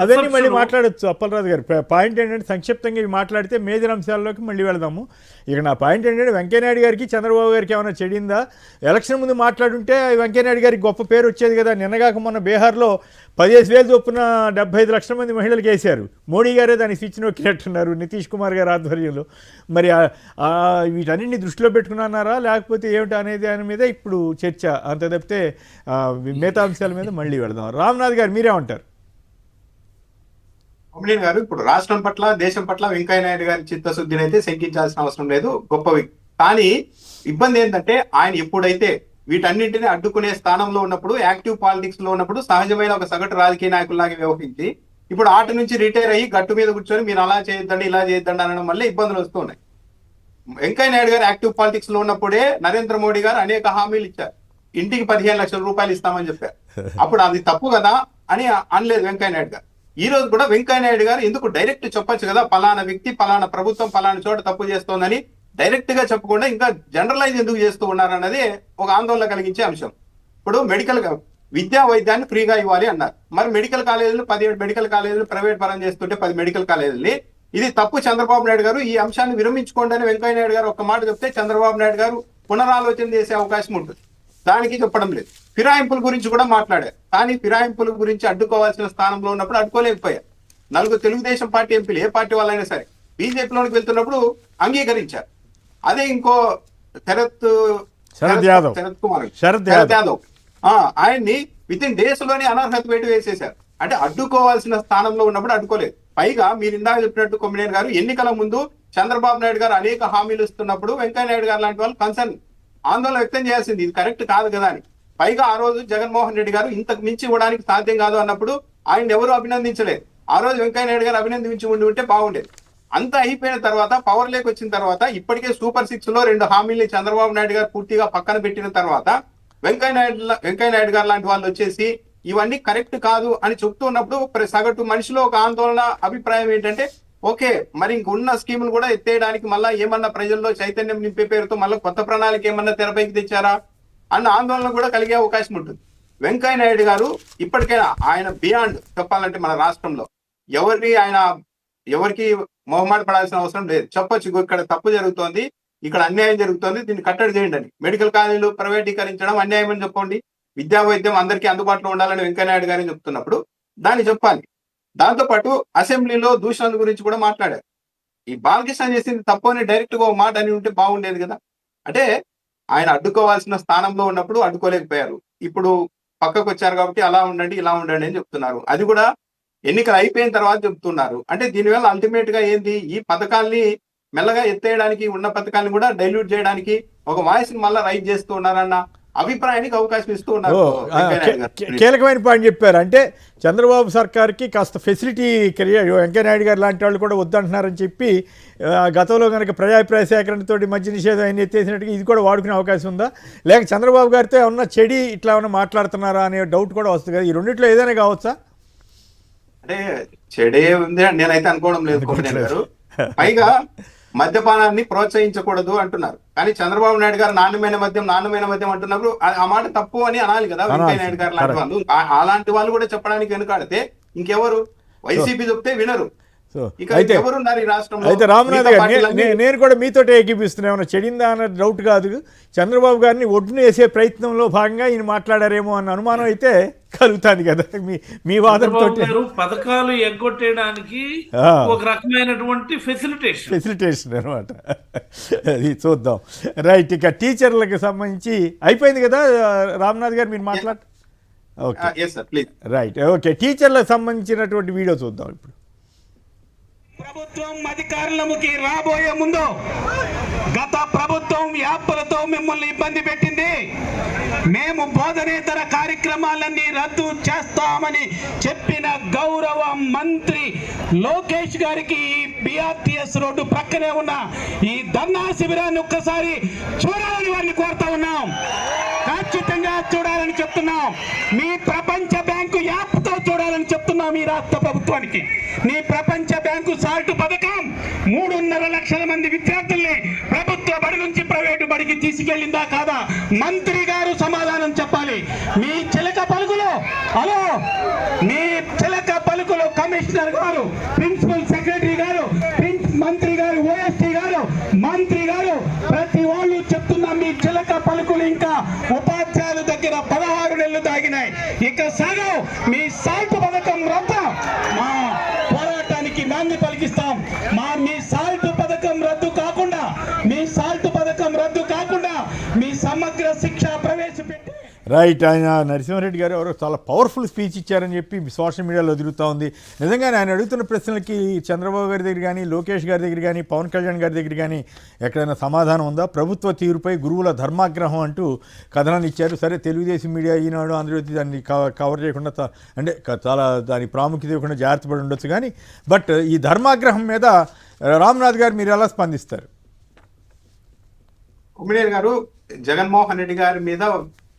అవన్నీ మళ్ళీ మాట్లాడచ్చు. అప్పలరాజు గారు పాయింట్ ఏంటంటే సంక్షిప్తంగా ఇవి మాట్లాడితే మేజర్ అంశాల్లోకి మళ్ళీ వెళదాము. ఇక నా పాయింట్ ఏంటంటే వెంకయ్యనాయుడు గారికి చంద్రబాబు గారికి ఏమైనా చెడిందా? ఎలక్షన్ ముందు మాట్లాడుంటే వెంకయ్యనాయుడు గారికి గొప్ప పేరు వచ్చేది కదా. నిన్నగాక మొన్న బీహార్లో 15,000 చొప్పున 75 లక్షల మంది మహిళలకు వేశారు. మోడీ గారే దానికి స్విచ్ నొక్కినట్టున్నారు నితీష్ కుమార్ గారి ఆధ్వర్యంలో. మరి వీటన్నింటినీ దృష్టిలో పెట్టుకున్నారా లేకపోతే ఏమిటి అనేది దాని మీద ఇప్పుడు చర్చ. అంత తప్పితే మిగతా అంశాల మీద మళ్ళీ వెళదాం. రామ్నాథ్ గారు మీరేమంటారు? కొమ్మినేని గారు, ఇప్పుడు రాష్ట్రం పట్ల దేశం పట్ల వెంకయ్య నాయుడు గారి చిత్తశుద్ధిని అయితే శంకించాల్సిన అవసరం లేదు, గొప్ప వ్యక్తి. కానీ ఇబ్బంది ఏంటంటే ఆయన ఎప్పుడైతే వీటన్నింటినీ అడ్డుకునే స్థానంలో ఉన్నప్పుడు, యాక్టివ్ పాలిటిక్స్ లో ఉన్నప్పుడు సహజమైన ఒక సగటు రాజకీయ నాయకుల్లాగా వ్యవహరించి ఇప్పుడు ఆట నుంచి రిటైర్ అయ్యి గట్టు మీద కూర్చొని మీరు అలా చేయొద్దండి ఇలా చేయొద్దండి అనడం వల్ల ఇబ్బందులు వస్తున్నాయి. వెంకయ్య నాయుడు గారు యాక్టివ్ పాలిటిక్స్ లో ఉన్నప్పుడే నరేంద్ర మోడీ గారు అనేక హామీలు ఇచ్చారు. ఇంటికి 15 లక్షల రూపాయలు ఇస్తామని చెప్పారు. అప్పుడు అది తప్పు కదా అని అనలేదు వెంకయ్య నాయుడు గారు. ఈ రోజు కూడా వెంకయ్య నాయుడు గారు ఎందుకు డైరెక్ట్ చెప్పొచ్చు కదా, పలానా వ్యక్తి పలానా ప్రభుత్వం పలానా చోట తప్పు చేస్తోందని డైరెక్ట్ గా చెప్పకుండా ఇంకా జనరలైజ్ ఎందుకు చేస్తూ ఉన్నారన్నది ఒక ఆందోళన కలిగించే అంశం. ఇప్పుడు మెడికల్ విద్యా వైద్యాన్ని ఫ్రీగా ఇవ్వాలి అన్నారు. మరి మెడికల్ కాలేజీలు 17 మెడికల్ కాలేజీలు ప్రైవేట్ పరం చేస్తుంటే 10 మెడికల్ కాలేజీలు ఇది తప్పు. చంద్రబాబు నాయుడు గారు ఈ అంశాన్ని విరమించుకోండి అని వెంకయ్య నాయుడు గారు ఒక్క మాట చెప్తే చంద్రబాబు నాయుడు గారు పునరాలోచన చేసే అవకాశం ఉంటుంది. దానికి చెప్పడం లేదు. ఫిరాయింపుల గురించి కూడా మాట్లాడారు, కానీ ఫిరాయింపుల గురించి అడ్డుకోవాల్సిన స్థానంలో ఉన్నప్పుడు అడ్డుకోలేకపోయారు. నలుగురు తెలుగుదేశం పార్టీ ఎంపీలు, ఏ పార్టీ వాళ్ళైనా సరే, బీజేపీలోకి వెళ్తున్నప్పుడు అంగీకరించారు. అదే ఇంకో శరద్ యాదవ్ ఆయన్ని విత్ ఇన్ డేస్ లోనే అనర్హత వేటు వేసేశారు. అంటే అడ్డుకోవాల్సిన స్థానంలో ఉన్నప్పుడు అడ్డుకోలేదు. పైగా మీరు ఇందాక చెప్పినట్టు కొమ్మినేని గారు, ఎన్నికల ముందు చంద్రబాబు నాయుడు గారు అనేక హామీలు ఇస్తున్నప్పుడు వెంకయ్య నాయుడు గారు లాంటి వాళ్ళు కన్సర్న్ ఆందోళన వ్యక్తం చేయాల్సింది, ఇది కరెక్ట్ కాదు కదా అని. పైగా ఆ రోజు జగన్మోహన్ రెడ్డి గారు ఇంతకు మించి ఇవ్వడానికి సాధ్యం కాదు అన్నప్పుడు ఆయన ఎవరు అభినందించలేదు. ఆ రోజు వెంకయ్య నాయుడు గారు అభినందించి ఉంటే బాగుండేది. అంతా అయిపోయిన తర్వాత, పవర్ లేక్ వచ్చిన తర్వాత, ఇప్పటికే సూపర్ 6 లో 2 హామీల్ని చంద్రబాబు నాయుడు గారు పూర్తిగా పక్కన పెట్టిన తర్వాత వెంకయ్య నాయుడు గారు లాంటి వాళ్ళు వచ్చేసి ఇవన్నీ కరెక్ట్ కాదు అని చెప్తున్నప్పుడు సగటు మనిషిలో ఒక ఆందోళన, అభిప్రాయం ఏంటంటే ఓకే, మరి ఇంకున్న స్కీములు కూడా ఎత్తేయడానికి మళ్ళా ఏమన్నా ప్రజల్లో చైతన్యం నింపే పేరుతో మళ్ళీ కొత్త ప్రణాళిక ఏమన్నా తెరపైకి తెచ్చారా అన్న ఆందోళన కూడా కలిగే అవకాశం ఉంటుంది. వెంకయ్య నాయుడు గారు ఇప్పటికైనా ఆయన బియాండ్ చెప్పాలంటే మన రాష్ట్రంలో ఎవరికి మొహమాట పడాల్సిన అవసరం లేదు. చెప్పొచ్చు, ఇక్కడ తప్పు జరుగుతోంది, ఇక్కడ అన్యాయం జరుగుతోంది, దీన్ని కట్టడి చేయండి అని. మెడికల్ కాలేజీలు ప్రైవేటీకరించడం అన్యాయం అని చెప్పండి. విద్యా వైద్యం అందరికీ అందుబాటులో ఉండాలని వెంకయ్య నాయుడు గారిని చెప్తున్నప్పుడు దాన్ని చెప్పాలి. దాంతోపాటు అసెంబ్లీలో దూషణల గురించి కూడా మాట్లాడారు. ఈ బాలకృష్ణ చేసింది తప్పు అని డైరెక్ట్ గా ఒక మాట అని ఉంటే బాగుండేది కదా. అంటే ఆయన అడ్డుకోవాల్సిన స్థానంలో ఉన్నప్పుడు అడ్డుకోలేకపోయారు. ఇప్పుడు పక్కకు వచ్చారు కాబట్టి అలా ఉండండి, ఇలా ఉండండి అని చెప్తున్నారు. అది కూడా ఎన్నికలు అయిపోయిన తర్వాత చెప్తున్నారు. అంటే దీనివల్ల అల్టిమేట్ గా ఏంది, ఈ పథకాల్ని మెల్లగా ఎత్తేయడానికి, ఉన్న పథకాలను కూడా డైల్యూట్ చేయడానికి ఒక వాయిస్ ని మళ్ళీ రైజ్ చేస్తూ ఉన్నారన్న అభిప్రాయానికి అవకాశం ఇస్తూ ఉన్నారు. కీలకమైన పాయింట్ చెప్పారు. అంటే చంద్రబాబు సర్కార్కి కాస్త ఫెసిలిటీ క్రియేట్, వెంకయ్య నాయుడు గారు లాంటి వాళ్ళు కూడా వద్దంటున్నారని చెప్పి గతంలో కనుక ప్రజాభిప్రాయ సేకరణతో మద్య నిషేధం ఆయన ఎత్తేసినట్టుగా ఇది కూడా వాడుకునే అవకాశం ఉందా, లేక చంద్రబాబు గారితో ఏమన్నా చెడి ఇట్లా ఏమన్నా మాట్లాడుతున్నారా అనే డౌట్ కూడా వస్తుంది కదా. ఈ రెండిట్లో ఏదైనా కావచ్చా? అంటే చెడే ఉంది అని నేనైతే అనుకోవడం లేదు కొమ్మినేని గారు. పైగా మద్యపానాన్ని ప్రోత్సహించకూడదు అంటున్నారు, కానీ చంద్రబాబు నాయుడు గారు నాణ్యమైన మద్యం అంటున్నప్పుడు ఆ మాట తప్పు అని అనాలి కదా. వెంకయ్య నాయుడు గారు లాంటి వాళ్ళు, అలాంటి వాళ్ళు కూడా చెప్పడానికి వెనుకాడితే ఇంకెవరు? వైసీపీ చెప్తే వినరు. అయితే రామనాథ్ గారు, నేను కూడా మీతో ఏకీపిస్తున్నా. ఏమన్నా చెడిందా అన్న డౌట్ కాదు, చంద్రబాబు గారిని ఒడ్డున వేసే ప్రయత్నంలో భాగంగా ఈయన మాట్లాడారేమో అన్న అనుమానం అయితే కలుగుతుంది కదా మీ వాదనతో. పథకాలు ఎగ్గొట్టేయడానికి ఒక రకమైనటువంటి ఫెసిలిటేషన్ అనమాట. అది చూద్దాం. రైట్, ఇక టీచర్లకు సంబంధించి అయిపోయింది కదా రామనాథ్ గారు, మీరు మాట్లాడు. Okay right, okay. టీచర్లకు సంబంధించినటువంటి వీడియో చూద్దాం ఇప్పుడు. ప్రభుత్వం అధికారులకి రాబోయే ముందు గత ప్రభుత్వం యాప్లతో మిమ్మల్ని ఇబ్బంది పెట్టింది. మేము బోధనేతర కార్యక్రమాలన్నీ రద్దు చేస్తామని చెప్పిన గౌరవ మంత్రి లోకేష్ గారికి ఈ బిఆర్టీఎస్ రోడ్డు ప్రక్కనే ఉన్న ఈ ధర్నా శిబిరాన్ని ఒక్కసారి చూడాలని వారిని కోరుతా ఉన్నాం. ఖచ్చితంగా చూడాలని చెప్తున్నాం. మీ ప్రపంచ బ్యాంకు యాప్ తో చూడాలని చెప్తున్నాం. ఈ రాష్ట్ర ప్రభుత్వానికి మీ ప్రపంచ బ్యాంకు సాల్ట్ పథకం 3.5 లక్షల మంది విద్యార్థుల్ని ప్రభుత్వ బడి నుంచి ప్రైవేటు బడికి తీసుకెళ్లిందా కాదా? మంత్రి గారు సమాధానం చెప్పాలి. మీ చిలక పలుకులు, హలో, మీ చిలక పలుకులు కమిషనర్ గారు, ప్రిన్సిపల్ సెక్రటరీ గారు, మంత్రి గారు, ఓఎస్టీ గారు, మంత్రి గారు, ప్రతి వాళ్ళు చెప్తున్నా మీ చిలక పలుకులు ఇంకా ఉపాధ్యాయుల దగ్గర 16 నెలలు దాగినాయి. ఇక సగం మీ సాల్ట్ పథకం రద్దు, మా పోరాటానికి నాంది పలికిస్తాం. మీ సాల్ట్ పథకం రద్దు కాకుండా, మీ సమగ్ర శిక్ష ప్రవేశపెట్టి. రైట్, ఆయన నరసింహారెడ్డి గారు ఎవరో చాలా పవర్ఫుల్ స్పీచ్ ఇచ్చారని చెప్పి సోషల్ మీడియాలో తిరుగుతూ ఉంది. నిజంగానే ఆయన అడుగుతున్న ప్రశ్నలకి చంద్రబాబు గారి దగ్గర కానీ, లోకేష్ గారి దగ్గర కానీ, పవన్ కళ్యాణ్ గారి దగ్గర కానీ ఎక్కడైనా సమాధానం ఉందా? ప్రభుత్వ తీరుపై గురువుల ధర్మాగ్రహం అంటూ కథనాన్ని ఇచ్చారు. సరే, తెలుగుదేశం మీడియా, ఈనాడు, ఆంధ్రజ్యోతి దాన్ని కవర్ చేయకుండా, అంటే చాలా దాని ప్రాముఖ్యత ఇవ్వకుండా జాగ్రత్త పడి ఉండొచ్చు. కానీ బట్ ఈ ధర్మాగ్రహం మీద రామ్నాథ్ గారు మీరు ఎలా స్పందిస్తారు? కొమ్మినేని గారు, జగన్మోహన్ రెడ్డి గారి మీద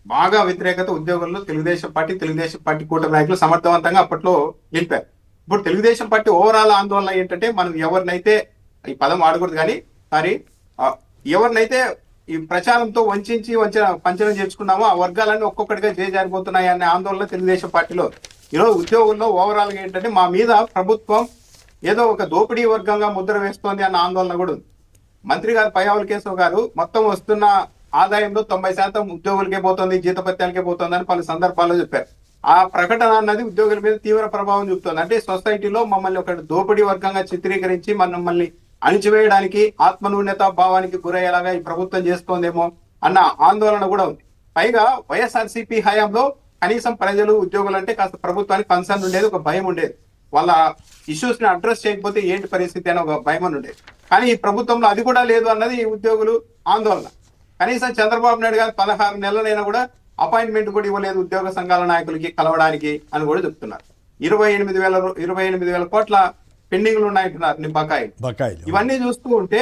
బాగా వ్యతిరేకత ఉద్యోగుల్లో తెలుగుదేశం పార్టీ కూటమి నాయకులు సమర్థవంతంగా అప్పట్లో నిలిపారు. ఇప్పుడు తెలుగుదేశం పార్టీ ఓవరాల్ ఆందోళన ఏంటంటే, మనం ఎవరినైతే, ఈ పదం ఆడకూడదు కానీ ఎవరినైతే ఈ ప్రచారంతో పంచనం చేసుకున్నామో ఆ వర్గాలన్నీ ఒక్కొక్కటిగా చేజారిపోతున్నాయి అనే ఆందోళన తెలుగుదేశం పార్టీలో. ఈరోజు ఉద్యోగుల్లో ఓవరాల్ గా ఏంటంటే, మా మీద ప్రభుత్వం ఏదో ఒక దోపిడీ వర్గంగా ముద్ర వేస్తోంది అన్న ఆందోళన కూడా ఉంది. మంత్రి గారు పయ్యావుల కేశవ్ గారు మొత్తం వస్తున్న ఆదాయంలో 90% ఉద్యోగులకే పోతుంది, జీతభత్యాలకే పోతుంది అని పలు సందర్భాల్లో చెప్పారు. ఆ ప్రకటన అన్నది ఉద్యోగుల మీద తీవ్ర ప్రభావం చూపుతుంది. అంటే సొసైటీలో మమ్మల్ని ఒక దోపిడీ వర్గంగా చిత్రీకరించి మమ్మల్ని అణిచివేయడానికి, ఆత్మన్యూన్యత భావానికి గురయ్యేలాగా ఈ ప్రభుత్వం చేస్తోందేమో అన్న ఆందోళన కూడా ఉంది. పైగా వైఎస్ఆర్సీపీ హయాంలో కనీసం ప్రజలు, ఉద్యోగులు అంటే కాస్త ప్రభుత్వానికి కన్సర్న్ ఉండేది, ఒక భయం ఉండేది. వాళ్ళ ఇష్యూస్ ని అడ్రస్ చేయకపోతే ఏంటి పరిస్థితి అని ఒక భయం ఉండేది. కానీ ఈ ప్రభుత్వంలో అది కూడా లేదు అన్నది ఉద్యోగులు ఆందోళన. కనీసం చంద్రబాబు నాయుడు గారు 16 నెలలైనా కూడా అపాయింట్మెంట్ కూడా ఇవ్వలేదు ఉద్యోగ సంఘాల నాయకులకి కలవడానికి అని కూడా చెప్తున్నారు. 28,000 కోట్ల పెండింగ్లు ఉన్నాయంటున్నారు బకాయిలు. ఇవన్నీ చూస్తూ ఉంటే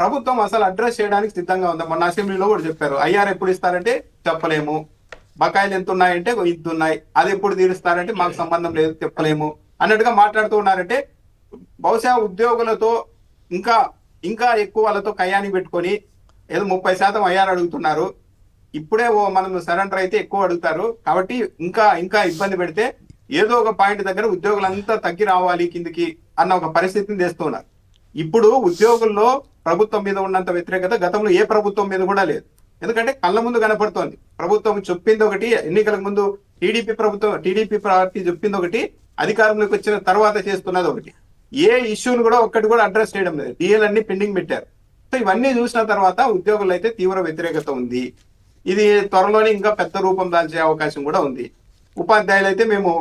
ప్రభుత్వం అసలు అడ్రస్ చేయడానికి సిద్ధంగా ఉంది. మొన్న అసెంబ్లీలో కూడా చెప్పారు, ఐఆర్ ఎప్పుడు ఇస్తారంటే చెప్పలేము, బకాయిలు ఎంత ఉన్నాయంటే ఇంత ఉన్నాయి, అది ఎప్పుడు తీరుస్తారంటే మాకు సంబంధం లేదు చెప్పలేము అన్నట్టుగా మాట్లాడుతూ ఉన్నారంటే బహుశా ఉద్యోగులతో ఇంకా ఎక్కువ వాళ్ళతో కయ్యాన్ని పెట్టుకొని ఏదో 30% ఐఆర్ అడుగుతున్నారు, ఇప్పుడే మనం సరెండర్ అయితే ఎక్కువ అడుగుతారు కాబట్టి ఇంకా ఇబ్బంది పెడితే ఏదో ఒక పాయింట్ దగ్గర ఉద్యోగులంతా తగ్గి రావాలి కిందికి అన్న ఒక పరిస్థితిని తెస్తున్నారు. ఇప్పుడు ఉద్యోగుల్లో ప్రభుత్వం మీద ఉన్నంత వ్యతిరేకత గతంలో ఏ ప్రభుత్వం మీద కూడా లేదు. ఎందుకంటే కళ్ళ ముందు కనపడుతోంది. ప్రభుత్వం చెప్పింది ఒకటి, ఎన్నికలకు ముందు టీడీపీ పార్టీ చెప్పింది ఒకటి, అధికారంలోకి వచ్చిన తర్వాత చేస్తున్నది ఒకటి. ఏ ఇష్యూను కూడా ఒక్కటి కూడా అడ్రస్ చేయడం లేదు, డిఎల్ అన్ని పెండింగ్ పెట్టారు. సో ఇవన్నీ చూసిన తర్వాత ఉద్యోగులు అయితే తీవ్ర వ్యతిరేకత ఉంది. ఇది త్వరలోనే ఇంకా పెద్ద రూపం దాల్చే అవకాశం కూడా ఉంది. ఉపాధ్యాయులు అయితే మేము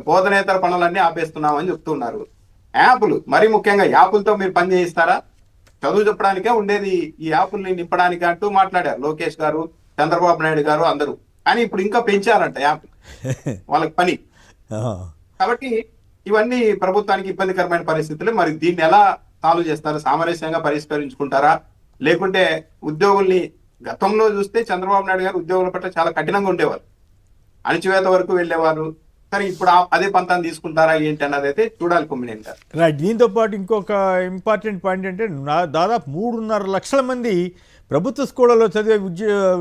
బోధనేతర పనులన్నీ ఆపేస్తున్నామని చెప్తున్నారు. యాప్లు, మరీ ముఖ్యంగా యాప్లతో మీరు పని చేయిస్తారా? చదువు చెప్పడానికే ఉండేది, ఈ యాప్ల్ని నింపడానికి అంటూ మాట్లాడారు లోకేష్ గారు, చంద్రబాబు నాయుడు గారు అందరూ. కానీ ఇప్పుడు ఇంకా పెంచారంట యాప్ వాళ్ళకి పని. కాబట్టి ఇవన్నీ ప్రభుత్వానికి ఇబ్బందికరమైన పరిస్థితులు. మరి దీన్ని ఎలా సాల్వ్ చేస్తారు? సామరస్యంగా పరిష్కరించుకుంటారా, లేకుంటే ఉద్యోగుల్ని గతంలో చూస్తే చంద్రబాబు నాయుడు గారు ఉద్యోగుల పట్ల చాలా కఠినంగా ఉండేవారు, అణిచివేత వరకు వెళ్ళేవారు. సరే ఇప్పుడు అదే పంతాన్ని తీసుకుంటారా ఏంటి అన్నది అయితే చూడాలి కొమ్మినేని గారు. రైట్. దీంతో పాటు ఇంకొక ఇంపార్టెంట్ పాయింట్ అంటే దాదాపు 3.5 లక్షల మంది ప్రభుత్వ స్కూళ్ళలో చదివే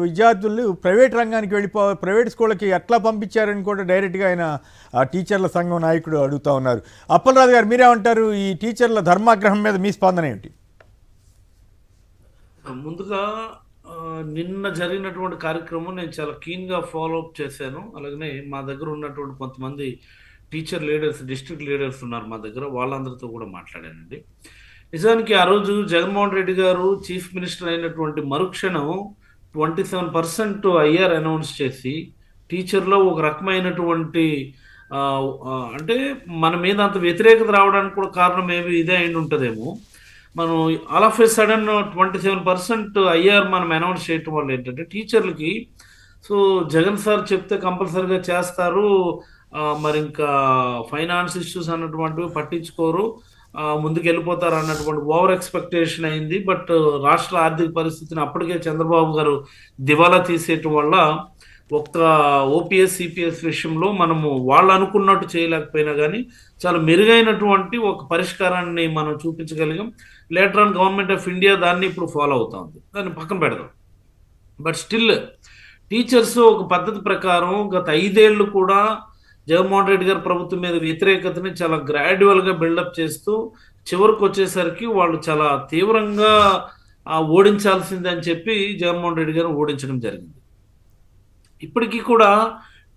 విద్యార్థులు ప్రైవేట్ రంగానికి ప్రైవేట్ స్కూళ్ళకి ఎట్లా పంపించారని కూడా డైరెక్ట్గా ఆయన ఆ టీచర్ల సంఘం నాయకుడు అడుగుతూ ఉన్నారు. అప్పలరాజు గారు మీరేమంటారు? ఈ టీచర్ల ధర్మాగ్రహం మీద మీ స్పందన ఏమిటి? ముందుగా నిన్న జరిగినటువంటి కార్యక్రమం నేను చాలా కీన్గా ఫాలో అప్ చేశాను. అలాగనే మా దగ్గర ఉన్నటువంటి కొంతమంది టీచర్ లీడర్స్, డిస్ట్రిక్ట్ లీడర్స్ ఉన్నారు మా దగ్గర, వాళ్ళందరితో కూడా మాట్లాడానండి. నిజానికి ఆ రోజు జగన్మోహన్ రెడ్డి గారు చీఫ్ మినిస్టర్ అయినటువంటి మరుక్షణం 27% ఐఆర్ అనౌన్స్ చేసి టీచర్లో ఒక రకమైనటువంటి అంటే మన మీద అంత వ్యతిరేకత రావడానికి కూడా కారణం ఏమి ఇదే అయి ఉంటుందేమో. మనం all of A sudden 27% IR మనం అనౌన్స్ చేయటం వల్ల ఏంటంటే టీచర్లకి, సో జగన్ సార్ చెప్తే కంపల్సరీగా చేస్తారు, మరి ఇంకా ఫైనాన్స్ ఇష్యూస్ అన్నటువంటివి పట్టించుకోరు, ముందుకు వెళ్ళిపోతారు అన్నటువంటి ఓవర్ ఎక్స్పెక్టేషన్ అయింది. బట్ రాష్ట్ర ఆర్థిక పరిస్థితిని అప్పటికే చంద్రబాబు గారు దివాలా తీసేయటం వల్ల ఒక్క ఓపీఎస్ సిపిఎస్ విషయంలో మనము వాళ్ళు అనుకున్నట్టు చేయలేకపోయినా కానీ చాలా మెరుగైనటువంటి ఒక పరిష్కారాన్ని మనం చూపించగలిగాం. Later on government of India దాన్ని ఇప్పుడు ఫాలో అవుతా ఉంది, దాన్ని పక్కన పెడదాం. బట్ స్టిల్ టీచర్స్ ఒక పద్ధతి ప్రకారం గత 5 ఏళ్ళు కూడా జగన్మోహన్ రెడ్డి గారి ప్రభుత్వం మీద వ్యతిరేకతని చాలా గ్రాడ్యువల్గా బిల్డప్ చేస్తూ చివరికి వచ్చేసరికి వాళ్ళు చాలా తీవ్రంగా ఓడించాల్సిందే అని చెప్పి జగన్మోహన్ రెడ్డి గారు ఓడించడం జరిగింది. ఇప్పటికీ కూడా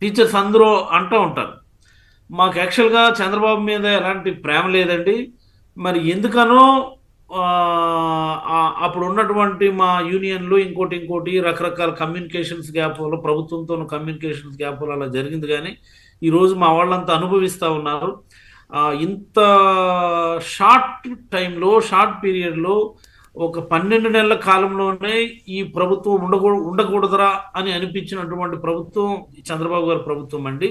టీచర్స్ అందరూ అంటూ ఉంటారు, మాకు యాక్చువల్గా చంద్రబాబు మీద ఎలాంటి ప్రేమ లేదండి, మరి ఎందుకనో అప్పుడు ఉన్నటువంటి మా యూనియన్లు ఇంకోటి రకరకాల కమ్యూనికేషన్స్ గ్యాప్ వల్ల, ప్రభుత్వంతో కమ్యూనికేషన్స్ గ్యాప్ వల్ల అలా జరిగింది. కానీ ఈరోజు మా వాళ్ళంతా అనుభవిస్తూ ఉన్నారు. ఇంత షార్ట్ టైంలో, షార్ట్ పీరియడ్లో, ఒక 12 నెలల కాలంలోనే ఈ ప్రభుత్వం ఉండకూడదురా అని అనిపించినటువంటి ప్రభుత్వం చంద్రబాబు గారి ప్రభుత్వం అండి.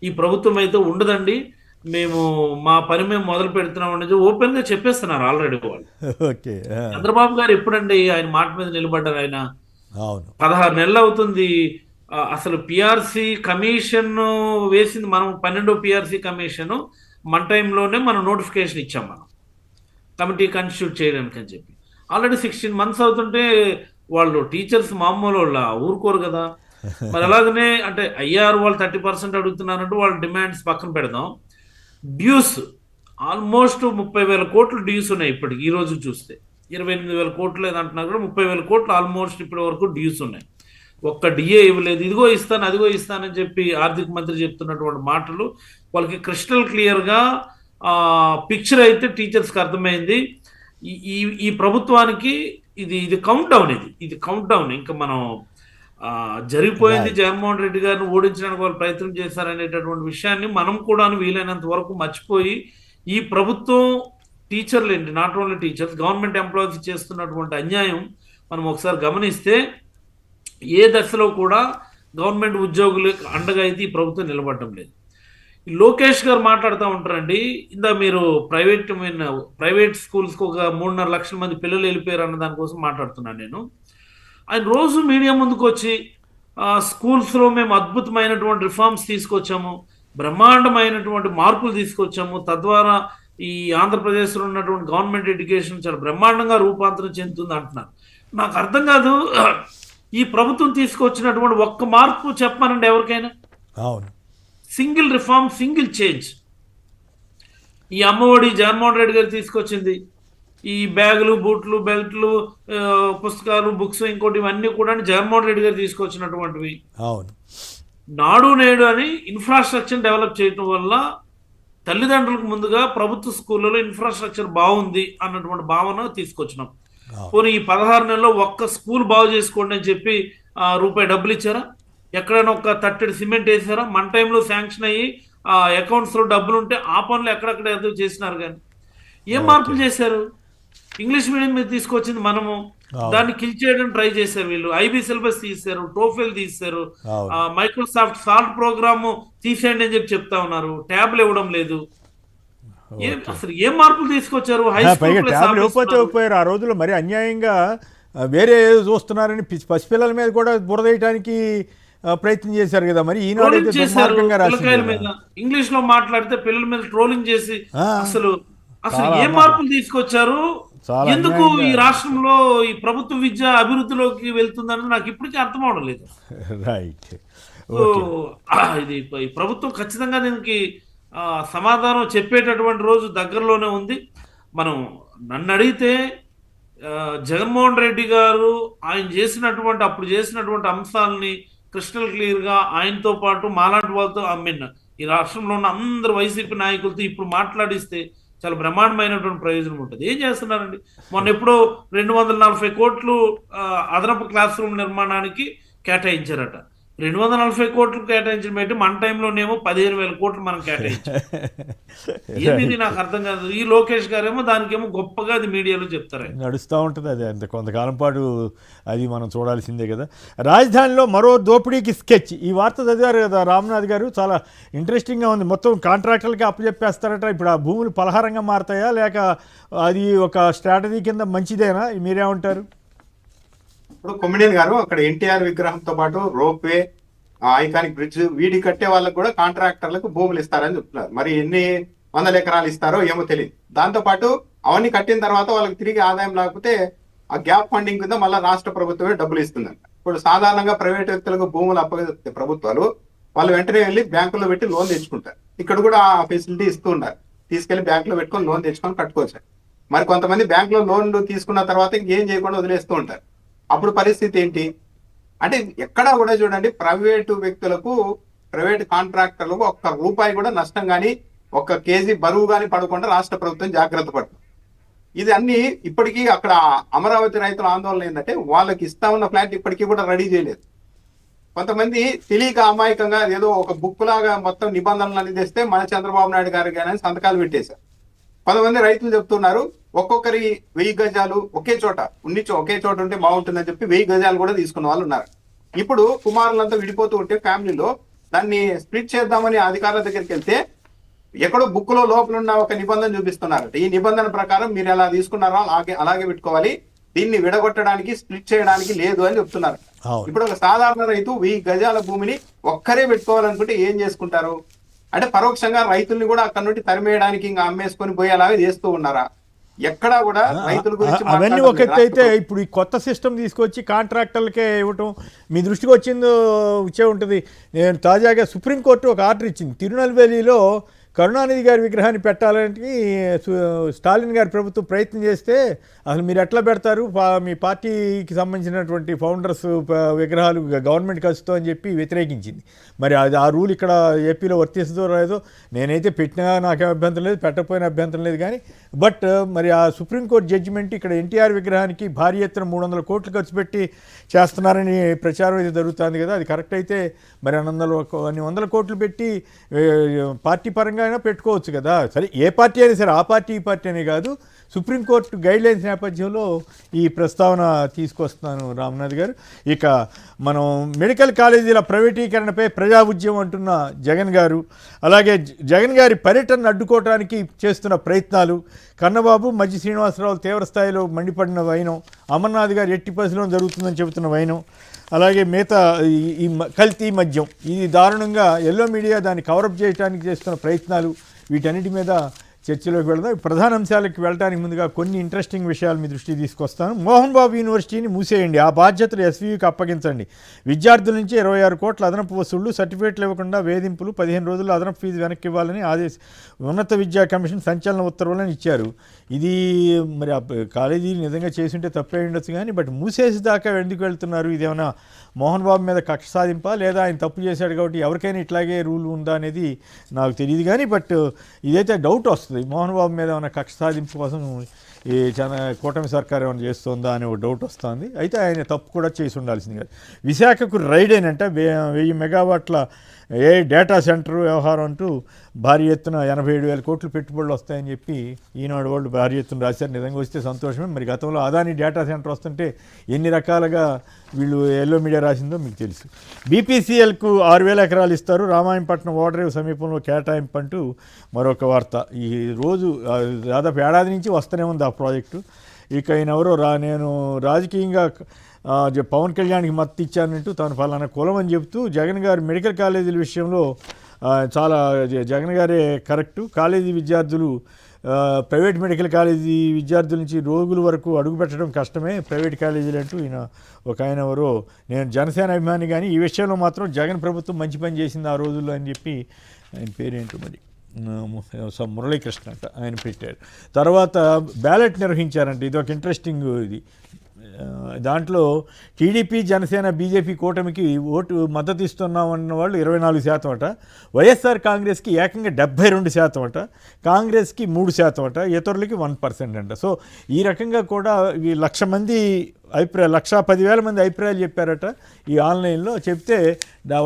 ఈ ప్రభుత్వం అయితే ఉండదండి, మేము మా పని మేము మొదలు పెడుతున్నాం అనేది ఓపెన్ గా చెప్పేస్తున్నారు ఆల్రెడీ వాళ్ళు. చంద్రబాబు గారు ఎప్పుడండి ఆయన మాట మీద నిలబడ్డారు? ఆయన 16 నెలలు అవుతుంది. అసలు పిఆర్సి కమిషన్ వేసింది మనం 12వ పిఆర్సి కమిషన్ మన టైంలోనే మనం నోటిఫికేషన్ ఇచ్చాం, మనం కమిటీ కాన్స్టిట్యూట్ చేయడానికి అని చెప్పి. ఆల్రెడీ 16 మంత్స్ అవుతుంటే వాళ్ళు టీచర్స్ మామూలు వాళ్ళ ఊరుకోరు కదా. మరి అలాగనే అంటే ఐఆర్ వాళ్ళు 30% అడుగుతున్నారంటే వాళ్ళ డిమాండ్స్ పక్కన పెడదాం. డ్యూస్ ఆల్మోస్ట్ 30,000 కోట్లు డ్యూస్ ఉన్నాయి ఇప్పటికి ఈ రోజు చూస్తే. 28,000 కోట్లు లేదంటున్నారు కూడా 30,000 కోట్లు ఆల్మోస్ట్ ఇప్పటి వరకు డ్యూస్ ఉన్నాయి. ఒక్క డిఏ ఇవ్వలేదు. ఇదిగో ఇస్తాను అదిగో ఇస్తానని చెప్పి ఆర్థిక మంత్రి చెప్తున్నటువంటి మాటలు వాళ్ళకి క్రిస్టల్ క్లియర్గా పిక్చర్ అయితే టీచర్స్కి అర్థమైంది. ఈ ఈ ఈ ప్రభుత్వానికి ఇది కౌంట్ డౌన్, ఇది కౌంట్ డౌన్. ఇంకా మనం జరిగిపోయింది. జగన్మోహన్ రెడ్డి గారిని ఓడించడానికి వాళ్ళు ప్రయత్నం చేశారనేటటువంటి విషయాన్ని మనం కూడా వీలైనంత వరకు మర్చిపోయి ఈ ప్రభుత్వం టీచర్లు ఏంటి, not only teachers, government employees చేస్తున్నటువంటి అన్యాయం మనం ఒకసారి గమనిస్తే ఏ దశలో కూడా గవర్నమెంట్ ఉద్యోగులకు అండగా అయితే ఈ ప్రభుత్వం నిలబడటం లేదు. లోకేష్ గారు మాట్లాడుతూ ఉంటారండి, ఇందా మీరు ప్రైవేట్ స్కూల్స్కి ఒక 3.5 లక్షల మంది పిల్లలు వెళ్ళిపోయారు అన్న దానికోసం మాట్లాడుతున్నాను నేను. ఆయన రోజు మీడియా ముందుకు వచ్చి స్కూల్స్లో మేము అద్భుతమైనటువంటి రిఫార్మ్స్ తీసుకొచ్చాము, బ్రహ్మాండమైనటువంటి మార్పులు తీసుకొచ్చాము, తద్వారా ఈ ఆంధ్రప్రదేశ్లో ఉన్నటువంటి గవర్నమెంట్ ఎడ్యుకేషన్ చాలా బ్రహ్మాండంగా రూపాంతరం చెందుతుంది అంటున్నారు. నాకు అర్థం కాదు, ఈ ప్రభుత్వం తీసుకొచ్చినటువంటి ఒక్క మార్పు చెప్పమనండి ఎవరికైనా. అవును, సింగిల్ రిఫార్మ్, సింగిల్ చేంజ్. ఈ అమ్మఒడి జగన్మోహన్ రెడ్డి గారు తీసుకొచ్చింది, ఈ బ్యాగులు, బూట్లు, బెల్ట్లు, పుస్తకాలు, బుక్స్, ఇంకోటి ఇవన్నీ కూడా జగన్మోహన్ రెడ్డి గారు తీసుకొచ్చినటువంటివి. అవును, నాడు నేడు అని ఇన్ఫ్రాస్ట్రక్చర్ డెవలప్ చేయడం వల్ల తల్లిదండ్రులకు ముందుగా ప్రభుత్వ స్కూళ్ళలో ఇన్ఫ్రాస్ట్రక్చర్ బాగుంది అన్నటువంటి భావన తీసుకొచ్చినాం. పోనీ ఈ 16 నెలల్లో ఒక్క స్కూల్ బాగు చేసుకోండి అని చెప్పి రూపాయి డబ్బులు ఇచ్చారా? ఎక్కడైనా ఒక తట్టెడు సిమెంట్ వేసారా? మన టైంలో శాంక్షన్ అయ్యి అకౌంట్స్లో డబ్బులు ఉంటే ఆ పనులు ఎక్కడెక్కడ ఏదో చేసినారు. కానీ ఏం మార్పులు చేశారు? ఇంగ్లీష్ మీడియం మీద తీసుకొచ్చింది మనము, దాన్ని కిల్ చేయడానికి ట్రై చేశారు వీళ్ళు. ఐబీ సిలబస్ తీశారు, టోఫెల్ తీశారు, మైక్రోసాఫ్ట్ సాల్ట్ ప్రోగ్రామ్ తీసేయండి అని చెప్పి చెప్తా ఉన్నారు. ట్యాబ్లు ఇవ్వడం లేదు. అసలు ఏం మార్పులు తీసుకొచ్చారు? అయిపోయారు ఆ రోజుల్లో. మరి అన్యాయంగా వేరే ఏదో చూస్తున్నారని పసిపిల్లల మీద కూడా బురదేయడానికి ప్రయత్నం చేశారు కదా. మరి ఈనాడు ఇంగ్లీష్ లో మాట్లాడితే పిల్లల మీద ట్రోలింగ్ చేసి అసలు ఏం మార్పులు తీసుకొచ్చారు? ఎందుకు ఈ రాష్ట్రంలో ఈ ప్రభుత్వ విద్య అభివృద్ధిలోకి వెళ్తుందని నాకు ఇప్పటికీ అర్థం అవడం లేదు. రైట్, ఇది ఈ ప్రభుత్వం ఖచ్చితంగా దీనికి సమాధానం చెప్పేటటువంటి రోజు దగ్గరలోనే ఉంది. మనం నన్ను అడిగితే జగన్మోహన్ రెడ్డి గారు ఆయన అప్పుడు చేసినటువంటి అంశాలని క్రిస్టల్ క్లియర్గా ఆయనతో పాటు మాలాంటి వాళ్ళతో ఈ రాష్ట్రంలో ఉన్న అందరు వైసీపీ నాయకులతో ఇప్పుడు మాట్లాడిస్తే చాలా బ్రహ్మాండమైనటువంటి ప్రయోజనం ఉంటుంది. ఏం చేస్తున్నారండి? మొన్న ఎప్పుడో 240 కోట్లు అదనపు క్లాస్ రూమ్ నిర్మాణానికి కేటాయించారట. 240 కోట్లు కేటాయించడం ఏంటి? మన టైంలోనేమో 15,000 కోట్లు మనం కేటాయించాం. ఏది నాకు అర్థం కాదు. ఈ లోకేష్ గారేమో దానికేమో గొప్పగా అది మీడియాలో చెప్తారు. నడుస్తూ ఉంటుంది అది, అంత కొంతకాలం పాటు అది మనం చూడాల్సిందే కదా. రాజధానిలో మరో దోపిడీకి స్కెచ్. ఈ వార్త చదివారు కదా రామ్నాథ్ గారు, చాలా ఇంట్రెస్టింగ్గా ఉంది. మొత్తం కాంట్రాక్టర్లకి అప్పచెప్పేస్తారట. ఇప్పుడు ఆ భూములు పలహారంగా మారతాయా లేక అది ఒక స్ట్రాటజీ కింద మంచిదేనా? మీరేమంటారు? ఇప్పుడు కొమ్మినేని గారు అక్కడ ఎన్టీఆర్ విగ్రహంతో పాటు రోప్వే, ఐకానిక్ బ్రిడ్జ్ వీటి కట్టే వాళ్ళకు కూడా కాంట్రాక్టర్లకు భూములు ఇస్తారని చెప్తున్నారు. మరి ఎన్ని 100 ఎకరాలు ఇస్తారో ఏమో తెలియదు. దాంతో పాటు అవన్నీ కట్టిన తర్వాత వాళ్ళకి తిరిగి ఆదాయం లేకపోతే ఆ గ్యాప్ ఫండింగ్ కింద మళ్ళీ రాష్ట్ర ప్రభుత్వమే డబ్బులు ఇస్తుందంట. ఇప్పుడు సాధారణంగా ప్రైవేట్ వ్యక్తులకు భూములు అప్పగిస్తే ప్రభుత్వాలు వాళ్ళు వెంటనే వెళ్ళి బ్యాంకులో పెట్టి లోన్ తెచ్చుకుంటారు. ఇక్కడ కూడా ఆ ఫెసిలిటీ ఇస్తూ ఉన్నారు. తీసుకెళ్లి బ్యాంకులో పెట్టుకొని లోన్ తెచ్చుకొని కట్టుకోవచ్చు. మరి కొంతమంది బ్యాంకులో లోన్లు తీసుకున్న తర్వాత ఇంకేం చేయకుండా వదిలేస్తూ ఉంటారు. అప్పుడు పరిస్థితి ఏంటి అంటే ఎక్కడా కూడా చూడండి, ప్రైవేటు వ్యక్తులకు, ప్రైవేట్ కాంట్రాక్టర్లకు ఒక్క రూపాయి కూడా నష్టం కానీ, ఒక్క కేజీ బరువు కానీ పడకుండా రాష్ట్ర ప్రభుత్వం జాగ్రత్త పడుతుంది. ఇది అన్ని ఇప్పటికీ అక్కడ అమరావతి రైతుల ఆందోళన ఏంటంటే వాళ్ళకి ఇస్తా ఉన్న ఫ్లాట్ ఇప్పటికీ కూడా రెడీ చేయలేదు. కొంతమంది తెలియక అమాయకంగా ఏదో ఒక బుక్ లాగా మొత్తం నిబంధనలు అన్ని తెస్తే మన చంద్రబాబు నాయుడు గారు కానీ సంతకాలు పెట్టేశారు. కొంతమంది రైతులు చెప్తున్నారు ఒక్కొక్కరి 1000 గజాలు ఒకే చోట ఉంటే బాగుంటుందని చెప్పి 1000 గజాలు కూడా తీసుకున్న వాళ్ళు ఉన్నారు. ఇప్పుడు కుమారులంతా విడిపోతూ ఉంటే ఫ్యామిలీలో దాన్ని స్ప్లిట్ చేద్దామని అధికారుల దగ్గరికి వెళ్తే ఎక్కడో బుక్ లో లోపల ఉన్న ఒక నిబంధన చూపిస్తున్నారు. ఈ నిబంధన ప్రకారం మీరు ఎలా తీసుకున్నారో అలాగే పెట్టుకోవాలి, దీన్ని విడగొట్టడానికి స్ప్లిట్ చేయడానికి లేదు అని చెప్తున్నారు. ఇప్పుడు ఒక సాధారణ రైతు 1000 గజాల భూమిని ఒక్కరే పెట్టుకోవాలనుకుంటే ఏం చేసుకుంటారు? అంటే పరోక్షంగా రైతుల్ని కూడా అక్కడ నుండి తరిమేయడానికి ఇంకా అమ్మేసుకొని పోయేలాగా చేస్తూ ఉన్నారా? ఎక్కడా కూడా రైతుల గురించి అవన్నీ ఒక ఎత్తు అయితే, ఇప్పుడు ఈ కొత్త సిస్టమ్ తీసుకొచ్చి కాంట్రాక్టర్లకే ఇవ్వటం మీ దృష్టికి వచ్చే ఉంటుంది. నేను తాజాగా సుప్రీంకోర్టు ఒక ఆర్డర్ ఇచ్చింది. తిరునల్వేలిలో కరుణానిధి గారి విగ్రహాన్ని పెట్టాలని స్టాలిన్ గారి ప్రభుత్వం ప్రయత్నం చేస్తే అసలు మీరు ఎట్లా పెడతారు, మీ పార్టీకి సంబంధించినటువంటి ఫౌండర్స్ విగ్రహాలు గవర్నమెంట్ ఖర్చుతో అని చెప్పి వ్యతిరేకించింది. మరి అది ఆ రూల్ ఇక్కడ ఏపీలో వర్తిస్తుందో లేదో, నేనైతే పెట్టినా నాకేం అభ్యంతరం లేదు, పెట్టకపోయినా అభ్యంతరం లేదు. కానీ బట్ మరి ఆ సుప్రీంకోర్టు జడ్జిమెంట్ ఇక్కడ ఎన్టీఆర్ విగ్రహానికి భారీ ఎత్తున 300 కోట్లు ఖర్చు పెట్టి చేస్తున్నారని ప్రచారం అయితే జరుగుతుంది కదా, అది కరెక్ట్ అయితే మరి అన్ని వందల కోట్లు పెట్టి పార్టీ పరంగా అయినా పెట్టుకోవచ్చు కదా. సరే ఏ పార్టీ అయినా సరే, ఆ పార్టీ ఈ పార్టీ అనే కాదు, సుప్రీంకోర్టు గైడ్లైన్స్ నేపథ్యంలో ఈ ప్రస్తావన తీసుకొస్తున్నాను రామ్నాథ్ గారు. ఇక మనం మెడికల్ కాలేజీల ప్రైవేటీకరణపై ప్రజా ఉద్యమం అంటున్న జగన్ గారు, అలాగే జగన్ గారి పర్యటనను అడ్డుకోవడానికి చేస్తున్న ప్రయత్నాలు, కన్నబాబు మధ్య శ్రీనివాసరావు తీవ్ర స్థాయిలో మండిపడిన వైనం, అమర్నాథ్ గారు ఎట్టి పరిస్థితిలో జరుగుతుందని చెబుతున్న వైనం, అలాగే మిగతా ఈ కల్తీ మద్యం, ఇది దారుణంగా ఎల్లో మీడియా దాన్ని కవరప్ చేయడానికి చేస్తున్న ప్రయత్నాలు, వీటన్నిటి మీద చర్చలోకి వెళదాం. ప్రధాన అంశాలకు వెళ్ళడానికి ముందుగా కొన్ని ఇంట్రెస్టింగ్ విషయాలు మీ దృష్టికి తీసుకొస్తాను. మోహన్ బాబు యూనివర్సిటీని మూసేయండి, ఆ బాధ్యతలు ఎస్వీకి అప్పగించండి. విద్యార్థుల నుంచి 26 కోట్ల అదనపు వసూళ్లు, సర్టిఫికేట్లు ఇవ్వకుండా వేధింపులు, 15 రోజుల్లో అదనపు ఫీజు వెనక్కి ఇవ్వాలని ఉన్నత విద్యా కమిషన్ సంచలన ఉత్తర్వులను ఇచ్చారు. ఇది మరి కాలేజీ నిజంగా చేసుంటే తప్పే ఉండొచ్చు కానీ, బట్ మూసేసి దాకా ఎందుకు వెళ్తున్నారు? ఇదేమైనా మోహన్ బాబు మీద కక్ష సాధింపా, లేదా ఆయన తప్పు చేశాడు కాబట్టి ఎవరికైనా ఇట్లాగే రూల్ ఉందా అనేది నాకు తెలియదు. కానీ బట్ ఇదైతే డౌట్ వస్తుంది, మోహన్ బాబు మీద ఏమైనా కక్ష సాధింపు కోసం ఈ కూటమి సర్కారు ఏమైనా చేస్తుందా అనే ఒక డౌట్ వస్తుంది. అయితే ఆయన తప్పు కూడా చేసి ఉండాల్సింది కాదు. విశాఖకు రైడ్ అయినంటే 1000 మెగావాట్ల డేటా సెంటర్ వ్యవహారం అంటూ భారీ ఎత్తున 87,000 కోట్లు పెట్టుబడులు వస్తాయని చెప్పి ఈనాడు వాళ్ళు భారీ ఎత్తున రాశారు. నిజంగా వస్తే సంతోషమే. మరి గతంలో అదాని డేటా సెంటర్ వస్తుంటే ఎన్ని రకాలుగా వీళ్ళు ఎల్లో మీడియా రాసిందో మీకు తెలుసు. బీపీసీఎల్కు 6,000 ఎకరాలు ఇస్తారు, రామాయంపట్నం ఓడరేవు సమీపంలో కేటాయింపు అంటూ మరొక వార్త. ఈ రోజు దాదాపు ఏడాది నుంచి వస్తూనే ఉంది ఆ ప్రాజెక్టు. ఇక ఈయన ఎవరో నేను రాజకీయంగా పవన్ కళ్యాణ్కి మద్దతు ఇచ్చానంటూ తాను ఫలానా కులం అని చెబుతూ జగన్ గారు మెడికల్ కాలేజీల విషయంలో చాలా జగన్ గారే కరెక్టు. కాలేజీ విద్యార్థులు ప్రైవేట్ మెడికల్ కాలేజీ విద్యార్థుల నుంచి రోగుల వరకు అడుగుపెట్టడం కష్టమే ప్రైవేట్ కాలేజీలు అంటూ ఈయన ఒక ఆయన ఎవరో, నేను జనసేన అభిమాని కానీ ఈ విషయంలో మాత్రం జగన్ ప్రభుత్వం మంచి పని చేసింది ఆ రోజుల్లో అని చెప్పి, ఆయన పేరేంటో మరి మురళీకృష్ణ అంట, ఆయన పెట్టారు. తర్వాత బ్యాలెట్ నిర్వహించారంట, ఇది ఒక ఇంట్రెస్టింగ్ ఇది. దాంట్లో టీడీపీ, జనసేన, బీజేపీ కూటమికి ఓటు మద్దతు ఇస్తున్నామన్న వాళ్ళు 24% అట, వైఎస్ఆర్ కాంగ్రెస్కి ఏకంగా 72% అట, కాంగ్రెస్కి 3% అట, ఇతరులకి 1% అంట. సో ఈ రకంగా కూడా ఈ 1,00,000 మంది 1,10,000 మంది అభిప్రాయాలు చెప్పారట ఈ ఆన్లైన్లో. చెప్తే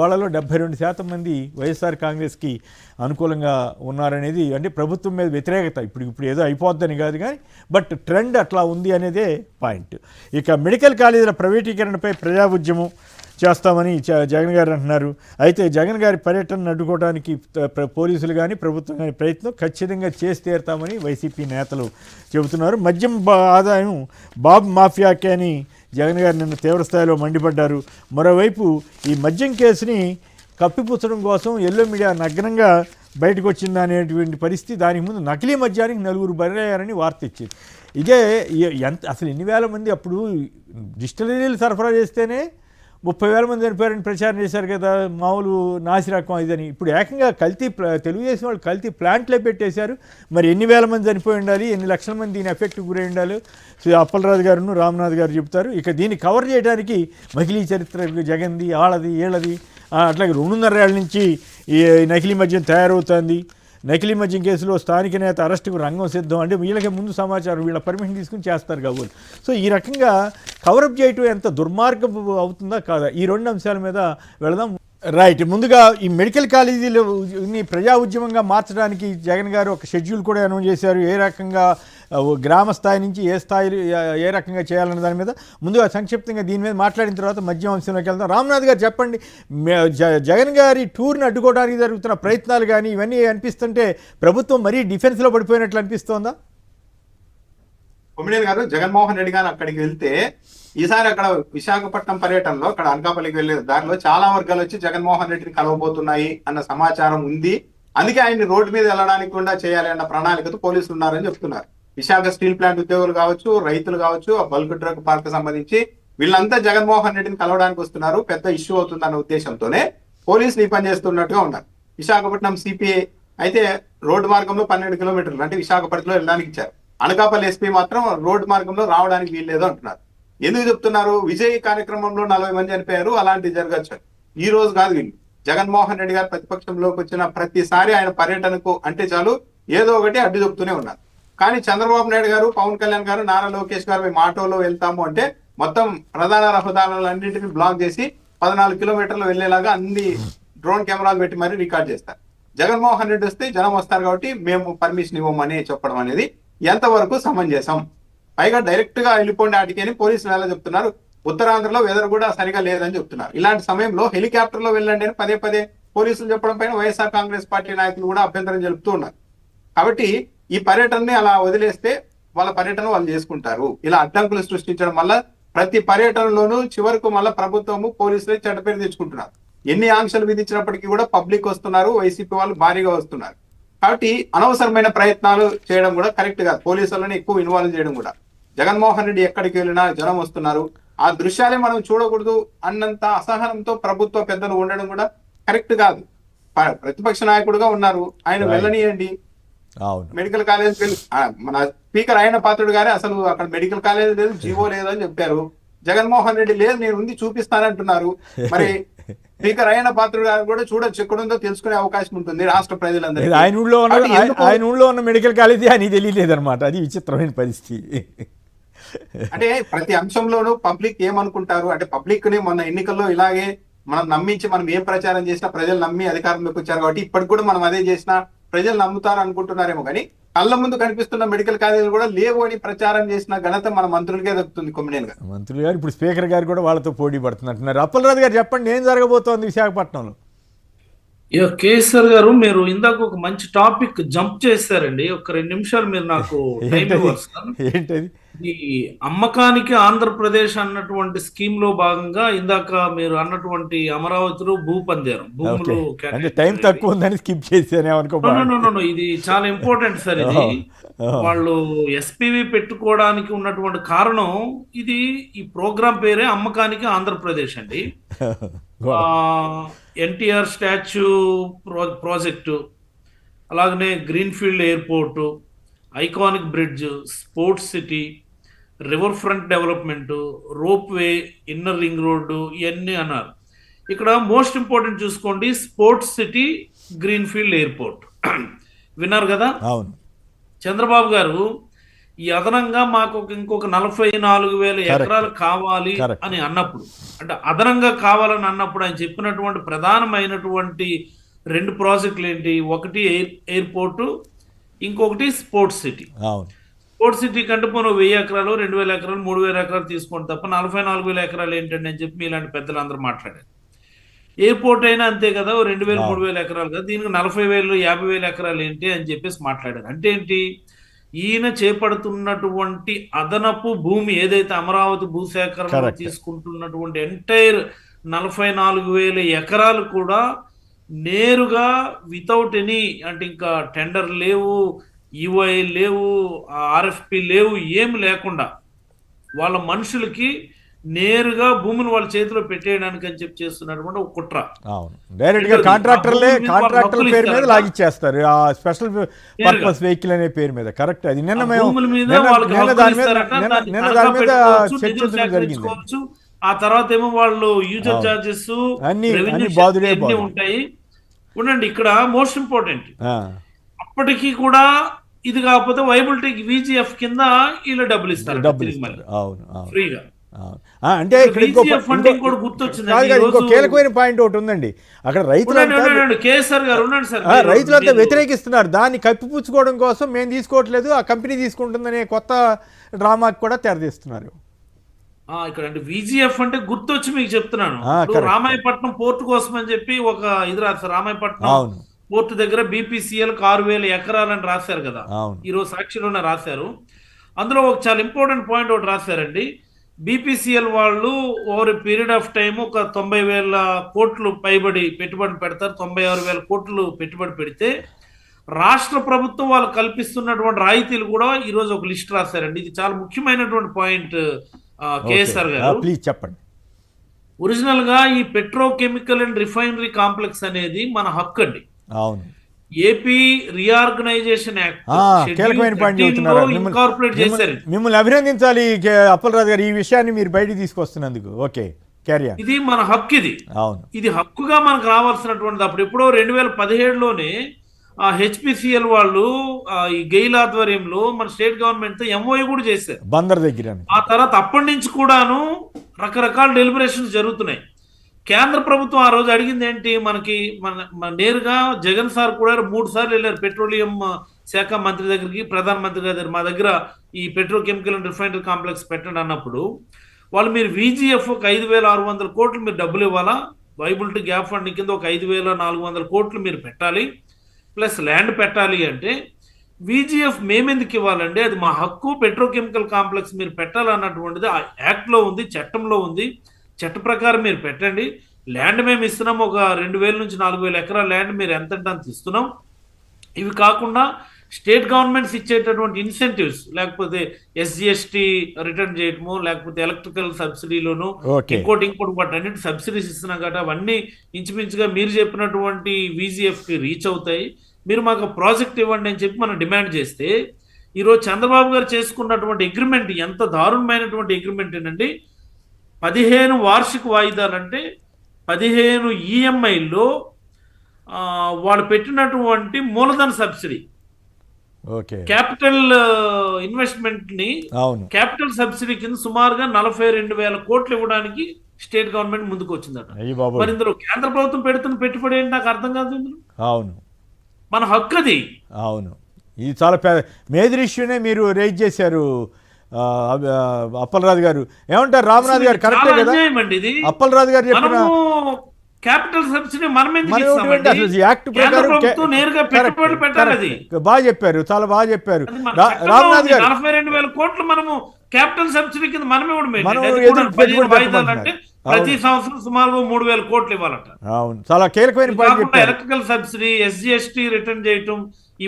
వాళ్ళలో 72% మంది వైఎస్ఆర్ కాంగ్రెస్కి అనుకూలంగా ఉన్నారనేది, అంటే ప్రభుత్వం మీద వ్యతిరేకత ఇప్పుడు ఏదో అయిపోద్దని కాదు కానీ బట్ ట్రెండ్ అట్లా ఉంది అనేదే పాయింట్. ఇక మెడికల్ కాలేజీల ప్రైవేటీకరణపై ప్రజా ఉద్యమం చేస్తామని జగన్ గారు అంటున్నారు. అయితే జగన్ గారి పర్యటనను అడ్డుకోవడానికి పోలీసులు కానీ ప్రభుత్వం కానీ ప్రయత్నం ఖచ్చితంగా చేసి తీరుతామని వైసీపీ నేతలు చెబుతున్నారు. మద్యం ఆదాయం బాబు మాఫియాకే అని జగన్ గారు నిన్న తీవ్రస్థాయిలో మండిపడ్డారు. మరోవైపు ఈ మద్యం కేసుని కప్పిపుచ్చడం కోసం ఎల్లో మీడియా నగ్నంగా బయటకు వచ్చింది అనేటువంటి పరిస్థితి. దానికి ముందు నకిలీ మద్యానికి 4 బలయ్యారని వార్త ఇచ్చింది. ఇదే అసలు ఎన్ని వేల మంది అప్పుడు డిస్టిలరీలు సరఫరా చేస్తేనే 30,000 మంది చనిపోయారని ప్రచారం చేశారు కదా, మామూలు నాసిరకం ఇదని. ఇప్పుడు ఏకంగా కల్తీ తెలుగుదేశం వాళ్ళు కల్తీ ప్లాంట్లే పెట్టేశారు. మరి ఎన్ని వేల మంది చనిపోయి ఉండాలి, ఎన్ని లక్షల మంది దీని ఎఫెక్ట్ గురై ఉండాలి, అప్పలరాజు గారును రామ్నాథ్ గారు చెప్తారు. ఇక దీన్ని కవర్ చేయడానికి మహిళీ చరిత్ర జగన్ది, ఆళ్ళది, ఏళ్ళది, అట్లాగే 2.5 ఏళ్ల నుంచి ఈ నకిలీ మద్యం తయారవుతుంది. నకిలీ మద్యం కేసులో స్థానిక నేత అరెస్టుకు రంగం సిద్ధం, అంటే వీళ్ళకి ముందు సమాచారం, వీళ్ళ పర్మిషన్ తీసుకుని చేస్తారు కాబోలు. సో ఈ రకంగా కవరప్ చేయటం ఎంత దుర్మార్గం అవుతుందా కాదా, ఈ 2 అంశాల మీద వెళదాం. రైట్, ముందుగా ఈ మెడికల్ కాలేజీలు ప్రజా ఉద్యమంగా మార్చడానికి జగన్ గారు ఒక షెడ్యూల్ కూడా అనౌన్స్ చేశారు. ఏ రకంగా గ్రామ స్థాయి నుంచి ఏ రకంగా చేయాలనే దాని మీద ముందుగా సంక్షిప్తంగా దీని మీద మాట్లాడిన తర్వాత మద్యం అంశంలోకి వెళ్దాం. రామ్నాథ్ గారు చెప్పండి, జగన్ గారి టూర్ని అడ్డుకోవడానికి జరుగుతున్న ప్రయత్నాలు కానీ ఇవన్నీ అనిపిస్తుంటే ప్రభుత్వం మరీ డిఫెన్స్లో పడిపోయినట్లు అనిపిస్తోందా? కొమ్మినేని గారు, జగన్మోహన్ రెడ్డి గారు అక్కడికి వెళ్తే ఈసారి అక్కడ విశాఖపట్నం పర్యటనలో అక్కడ అనకాపల్లికి వెళ్లే దారిలో చాలా వర్గాలు వచ్చి జగన్మోహన్ రెడ్డిని కలవబోతున్నాయి అన్న సమాచారం ఉంది. అందుకే ఆయన్ని రోడ్డు మీద వెళ్ళడానికి కూడా చేయాలి అన్న ప్రణాళికతో పోలీసులు ఉన్నారని చెప్తున్నారు. విశాఖ స్టీల్ ప్లాంట్ ఉద్యోగులు కావచ్చు, రైతులు కావచ్చు, ఆ బల్క్ డ్రగ్ పార్క్ సంబంధించి వీళ్ళంతా జగన్మోహన్ రెడ్డిని కలవడానికి వస్తున్నారు, పెద్ద ఇష్యూ అవుతుందన్న ఉద్దేశంతోనే పోలీసులు ఈ పని చేస్తున్నట్టుగా ఉన్నారు. విశాఖపట్నం సిపిఐ అయితే రోడ్డు మార్గంలో 12 కిలోమీటర్లు అంటే విశాఖపట్నంలో వెళ్ళడానికి ఇచ్చారు. అనకాపల్లి ఎస్పీ మాత్రం రోడ్డు మార్గంలో రావడానికి వీల్లేదు అంటున్నారు. ఎందుకు చెప్తున్నారు? విజయ్ కార్యక్రమంలో 40 మంది చనిపోయారు, అలాంటివి జరగచ్చు. ఈ రోజు కాదు వీళ్ళు. జగన్మోహన్ రెడ్డి గారు ప్రతిపక్షంలోకి వచ్చిన ప్రతిసారి ఆయన పర్యటనకు అంటే చాలు ఏదో ఒకటి అడ్డు చెప్తూనే ఉన్నారు. కానీ చంద్రబాబు నాయుడు గారు, పవన్ కళ్యాణ్ గారు, నారా లోకేష్ గారు మేము ఆటోలో వెళ్తాము అంటే మొత్తం ప్రధాన రహదారులన్నింటినీ బ్లాక్ చేసి 14 కిలోమీటర్లు వెళ్లేలాగా అన్ని డ్రోన్ కెమెరాలు పెట్టి మరీ రికార్డ్ చేస్తారు. జగన్మోహన్ రెడ్డి వస్తే జనం వస్తారు కాబట్టి మేము పర్మిషన్ ఇవ్వమని చెప్పడం అనేది ఎంతవరకు సమంజసం? పైగా డైరెక్ట్ గా వెళ్ళిపోండి ఆటికి అని పోలీసులు ఎలా చెప్తున్నారు? ఉత్తరాంధ్రలో వెదర్ కూడా సరిగా లేదని చెప్తున్నారు. ఇలాంటి సమయంలో హెలికాప్టర్ లో వెళ్ళండి అని పదే పదే పోలీసులు చెప్పడం పైన వైఎస్ఆర్ కాంగ్రెస్ పార్టీ నాయకులు కూడా అభ్యంతరం తెలుపుతూ ఉన్నారు. కాబట్టి ఈ పర్యటనని అలా వదిలేస్తే వాళ్ళ పర్యటన వాళ్ళు చేసుకుంటారు. ఇలా అడ్డంకులు సృష్టించడం వల్ల ప్రతి పర్యటనలోనూ చివరకు మళ్ళీ ప్రభుత్వము పోలీసులే చెడ్డ పేరు తెచ్చుకుంటున్నారు. ఎన్ని ఆంక్షలు విధించినప్పటికీ కూడా పబ్లిక్ వస్తున్నారు, వైసీపీ వాళ్ళు భారీగా వస్తున్నారు. కాబట్టి అనవసరమైన ప్రయత్నాలు చేయడం కూడా కరెక్ట్ కాదు. పోలీసులను ఎక్కువ ఇన్వాల్వ్ చేయడం కూడా. జగన్మోహన్ రెడ్డి ఎక్కడికి వెళ్ళినా జనం వస్తున్నారు, ఆ దృశ్యాలే మనం చూడకూడదు అన్నంత అసహనంతో ప్రభుత్వ పెద్దలు ఉండడం కూడా కరెక్ట్ కాదు. ప్రతిపక్ష నాయకుడుగా ఉన్నారు, ఆయన వెళ్ళనియండి. మెడికల్ కాలేజ్ మన స్పీకర్ అయిన పాత్రుడు గారే అసలు అక్కడ మెడికల్ కాలేజ్ లేదు, జీవో లేదు అని చెప్పారు. జగన్మోహన్ రెడ్డి లేదు, నేను ఉంది చూపిస్తానంటున్నారు. మరి స్పీకర్ అయిన పాత్రుడు గారు కూడా చూడొచ్చు, ఎక్కడుందో తెలుసుకునే అవకాశం ఉంటుంది రాష్ట్ర ప్రజలందరూ. ఆయన ఊళ్ళో ఉన్న మెడికల్ కాలేజీ అని తెలియలేదన్నమాట. అది విచిత్రమైన పరిస్థితి. అంటే ప్రతి అంశంలోనూ పబ్లిక్ ఏమనుకుంటారు అంటే, పబ్లిక్ ని మొన్న ఎన్నికల్లో ఇలాగే మనం నమ్మించి మనం ఏం ప్రచారం చేసినా ప్రజలు నమ్మి అధికారంలోకి వచ్చారు కాబట్టి ఇప్పటికి కూడా మనం అదే చేసినా ప్రజలు నమ్ముతారు అనుకుంటున్నారేమో. కానీ కళ్ళ ముందు కనిపిస్తున్న మెడికల్ కాలేజీలు కూడా లేవు అని ప్రచారం చేసిన ఘనత మన మంత్రులకే దక్కుతుంది. కొమ్మినేని గారు, మంత్రులు గారు ఇప్పుడు స్పీకర్ గారు కూడా వాళ్ళతో పోటీ పడుతున్నట్టున్నారు. అప్పలరాజు గారు చెప్పండి, ఏం జరగబోతోంది విశాఖపట్నంలో? కేసీఆర్ గారు, మీరు ఇందాక ఒక మంచి టాపిక్ జంప్ చేశారండి. ఒక 2 నిమిషాలు మీరు నాకు టైం ఇవ్వాలి. ఏంటది? ఈ అమ్మకానికి ఆంధ్రప్రదేశ్ అన్నటువంటి స్కీమ్ లో భాగంగా ఇందాక మీరు అన్నటువంటి అమరావతిలో భూ పొందారు. భూములు అంటే టైం తక్కువ ఉందని స్కిప్ చేశాను. ఇది చాలా ఇంపార్టెంట్ సార్. ఇది వాళ్ళు ఎస్పీవి పెట్టుకోవడానికి ఉన్నటువంటి కారణం ఇది. ఈ ప్రోగ్రాం పేరే అమ్మకానికి ఆంధ్రప్రదేశ్ అండి. ఎన్టీఆర్ స్టాచ్యూ ప్రాజెక్టు, అలాగనే greenfield airport, iconic bridge, sports city, river front development, rope way, inner ring road, ఇవన్నీ అన్నారు. ఇక్కడ మోస్ట్ ఇంపార్టెంట్ చూసుకోండి, స్పోర్ట్స్ సిటీ, గ్రీన్ఫీల్డ్ ఎయిర్పోర్ట్. విన్నారు కదా? అవును. చంద్రబాబు గారు ఈ అదనంగా మాకు ఇంకొక 44,000 ఎకరాలు కావాలి అని అన్నప్పుడు, అంటే అదనంగా కావాలని అన్నప్పుడు ఆయన చెప్పినటువంటి ప్రధానమైనటువంటి 2 ప్రాజెక్టులు ఏంటి? ఒకటి ఎయిర్పోర్టు, ఇంకొకటి స్పోర్ట్స్ సిటీ. స్పోర్ట్స్ సిటీ కంటే పోను 1000 ఎకరాలు, 2000 ఎకరాలు, 3000 ఎకరాలు తీసుకోండి తప్ప 44,000 ఎకరాలు ఏంటండి అని చెప్పి ఇలాంటి పెద్దలు అందరూ మాట్లాడారు. ఎయిర్పోర్ట్ అయినా అంతే కదా, 2000, 3000 ఎకరాలు కదా, దీనికి 40,000, 50,000 ఎకరాలు ఏంటి అని చెప్పేసి మాట్లాడారు. అంటే ఏంటి? ఈయన చేపడుతున్నటువంటి అదనపు భూమి ఏదైతే అమరావతి భూసేకరణ తీసుకుంటున్నటువంటి ఎంటైర్ 44,000 ఎకరాలు కూడా నేరుగా వితౌట్ ఎనీ, అంటే ఇంకా టెండర్ లేవు, ఈఓఐ లేవు, ఆర్ఎఫ్పి లేవు, ఏమి లేకుండా వాళ్ళ మనుషులకి నేరుగా భూమిని వాళ్ళ చేతిలో పెట్టేయడానికి అని చెప్పి చేస్తున్నటువంటి ఒక కుట్ర. డైరెక్ట్ గా కాంట్రాక్టర్ పేరు మీద లాగిచ్చేస్తారు, ఆ స్పెషల్ పర్పస్ వెహికల్ అనే పేరు మీద. కరెక్ట్. అది నిన్న జరిగింది. ఆ తర్వాత ఏమో వాళ్ళు యూజర్ చార్జెస్ అన్ని ఉంటాయి. ఉండండి, ఇక్కడ మోస్ట్ ఇంపార్టెంట్, అప్పటికీ కూడా ఇది కాకపోతే వైబిలిటీ VGF కింద వీళ్ళు డబ్బులు ఇస్తారు ఫ్రీగా. అంటే ఇంకో కీలకమైన పాయింట్ ఒకటి ఉందండి. అక్కడ రైతులంతా వ్యతిరేకిస్తున్నారు. దాన్ని కప్పిపుచ్చుకోవడం కోసం మేము తీసుకోవట్లేదు, ఆ కంపెనీ తీసుకుంటుందనే కొత్త డ్రామాకి కూడా తెరదీస్తున్నారు. ఇక్కడ అంటే VGF అంటే గుర్తొచ్చి మీకు చెప్తున్నాను. రామాయపట్నం పోర్టు కోసం అని చెప్పి ఒక ఇది రాస్తారు. రామాయపట్నం పోర్టు దగ్గర BPCL 6,000 ఎకరాలని రాశారు కదా, ఈరోజు సాక్షిలోనే రాశారు. అందులో ఒక చాలా ఇంపార్టెంట్ పాయింట్ ఒకటి రాశారండి. BPCL వాళ్ళు ఓవర్ పీరియడ్ ఆఫ్ టైం ఒక 90,000 కోట్లు పైబడి పెట్టుబడి పెడతారు. 96,000 కోట్లు పెట్టుబడి పెడితే రాష్ట్ర ప్రభుత్వం వాళ్ళు కల్పిస్తున్నటువంటి రాయితీలు కూడా ఈరోజు ఒక లిస్ట్ రాశారండి. ఇది చాలా ముఖ్యమైనటువంటి పాయింట్. కేఎస్ఆర్ గారు ప్లీజ్ చెప్పండి. ఒరిజినల్ గా ఈ పెట్రోకెమికల్ అండ్ రిఫైనరీ కాంప్లెక్స్ అనేది మన హక్కు అండి. ఏపీ రీఆర్గనైజేషన్ యాక్ట్ కీలకమైన పాయింట్ చెబుతున్నారు. ఇన్కార్పొరేట్ చేశారు. మిమ్మల్ని అభినందించాలి అప్పలరాజు గారు ఈ విషయాన్ని మీరు బయటికి తీసుకొస్తున్నందుకు. Okay, carry on. ఇది మన హక్కు, అవును, ఇది హక్కుగా మనకు రావాల్సినటువంటిది. అప్పుడు ఎప్పుడో 2017లోనే హెచ్పిసిఎల్ వాళ్ళు ఈ గెయిల్ ఆధ్వర్యంలో మన స్టేట్ గవర్నమెంట్ తో ఎంఓయూ కూడా చేశారు బందర్ దగ్గర. ఆ తర్వాత అప్పటి నుంచి కూడాను రకరకాల డెలిబరేషన్స్ జరుగుతున్నాయి. కేంద్ర ప్రభుత్వం ఆ రోజు అడిగింది ఏంటి, మనకి మన నేరుగా జగన్ సార్ కూడా 3 సార్లు వెళ్ళారు పెట్రోలియం శాఖ మంత్రి దగ్గరికి, ప్రధానమంత్రి గారి దగ్గర. మా దగ్గర ఈ పెట్రోకెమికల్ అండ్ రిఫైనరీ కాంప్లెక్స్ పెట్టండి అన్నప్పుడు వాళ్ళు, మీరు VGF ఒక 5,600 కోట్లు మీరు డబ్బులు ఇవ్వాలా, వైబిలిటీ గ్యాప్ ఫండ్ కింద ఒక 5,400 కోట్లు మీరు పెట్టాలి, ప్లస్ ల్యాండ్ పెట్టాలి అంటే, VGF మేమెందుకు ఇవ్వాలండి, అది మా హక్కు, పెట్రోకెమికల్ కాంప్లెక్స్ మీరు పెట్టాలన్నటువంటిది ఆ యాక్ట్లో ఉంది, చట్టంలో ఉంది, చట్ట ప్రకారం మీరు పెట్టండి. ల్యాండ్ మేము ఇస్తున్నాం, ఒక 2,000 నుంచి 4,000 ఎకరాల ల్యాండ్ మీరు ఎంతంటే అంత ఇస్తున్నాం. ఇవి కాకుండా స్టేట్ గవర్నమెంట్స్ ఇచ్చేటటువంటి ఇన్సెంటివ్స్, లేకపోతే SGST రిటర్న్ చేయటము, లేకపోతే ఎలక్ట్రికల్ సబ్సిడీలోను, ఇంకోటి వాటన్నిటి సబ్సిడీస్ ఇస్తున్నాం కాబట్టి అవన్నీ ఇంచుమించుగా మీరు చెప్పినటువంటి VGFకి రీచ్ అవుతాయి. మీరు మాకు ప్రాజెక్ట్ ఇవ్వండి అని చెప్పి మనం డిమాండ్ చేస్తే, ఈరోజు చంద్రబాబు గారు చేసుకున్నటువంటి అగ్రిమెంట్ ఎంత దారుణమైనటువంటి అగ్రిమెంట్ ఏంటంటే, 15 వార్షిక వాయిదాలంటే 15 EMIల్లో వాళ్ళు పెట్టినటువంటి మూలధన సబ్సిడీ, క్యాపిటల్ ఇన్వెస్ట్మెంట్ ని క్యాపిటల్ సబ్సిడీ కింద సుమారుగా 42,000 కోట్లు ఇవ్వడానికి స్టేట్ గవర్నమెంట్ ముందుకు వచ్చిందట. మరి ఇందులో కేంద్ర ప్రభుత్వం పెడుతున్న పెట్టుబడి ఏంటి నాకు అర్థం కాదు. ఇందులో అవును, మన హక్కు అది. అవును, ఇది చాలా మేజర్ ఇష్యూనే మీరు రేజ్ చేశారు అప్పలరాజు గారు. ఏమంటారు రామనాథ్ గారు? కరెక్టే కదా అప్పలరాజు గారు చెప్పిన క్యాపిటల్ సబ్సిడీ మనం యాక్ట్ ప్రకారం నేరుగా పెట్టుబడులు పెట్టాలి. బాగా చెప్పారు, చాలా బాగా చెప్పారు రామనాథ్ గారు. 42,000 కోట్లు మనము క్యాపిటల్ సబ్సిడీ కింద మనం ఇవ్వడం అంటే ప్రతి సంవత్సరం సుమారు 3,000 కోట్లు ఇవ్వాలట. అవును, చాలా కీలకమైన point. Electrical subsidy, SGST return చేయటం,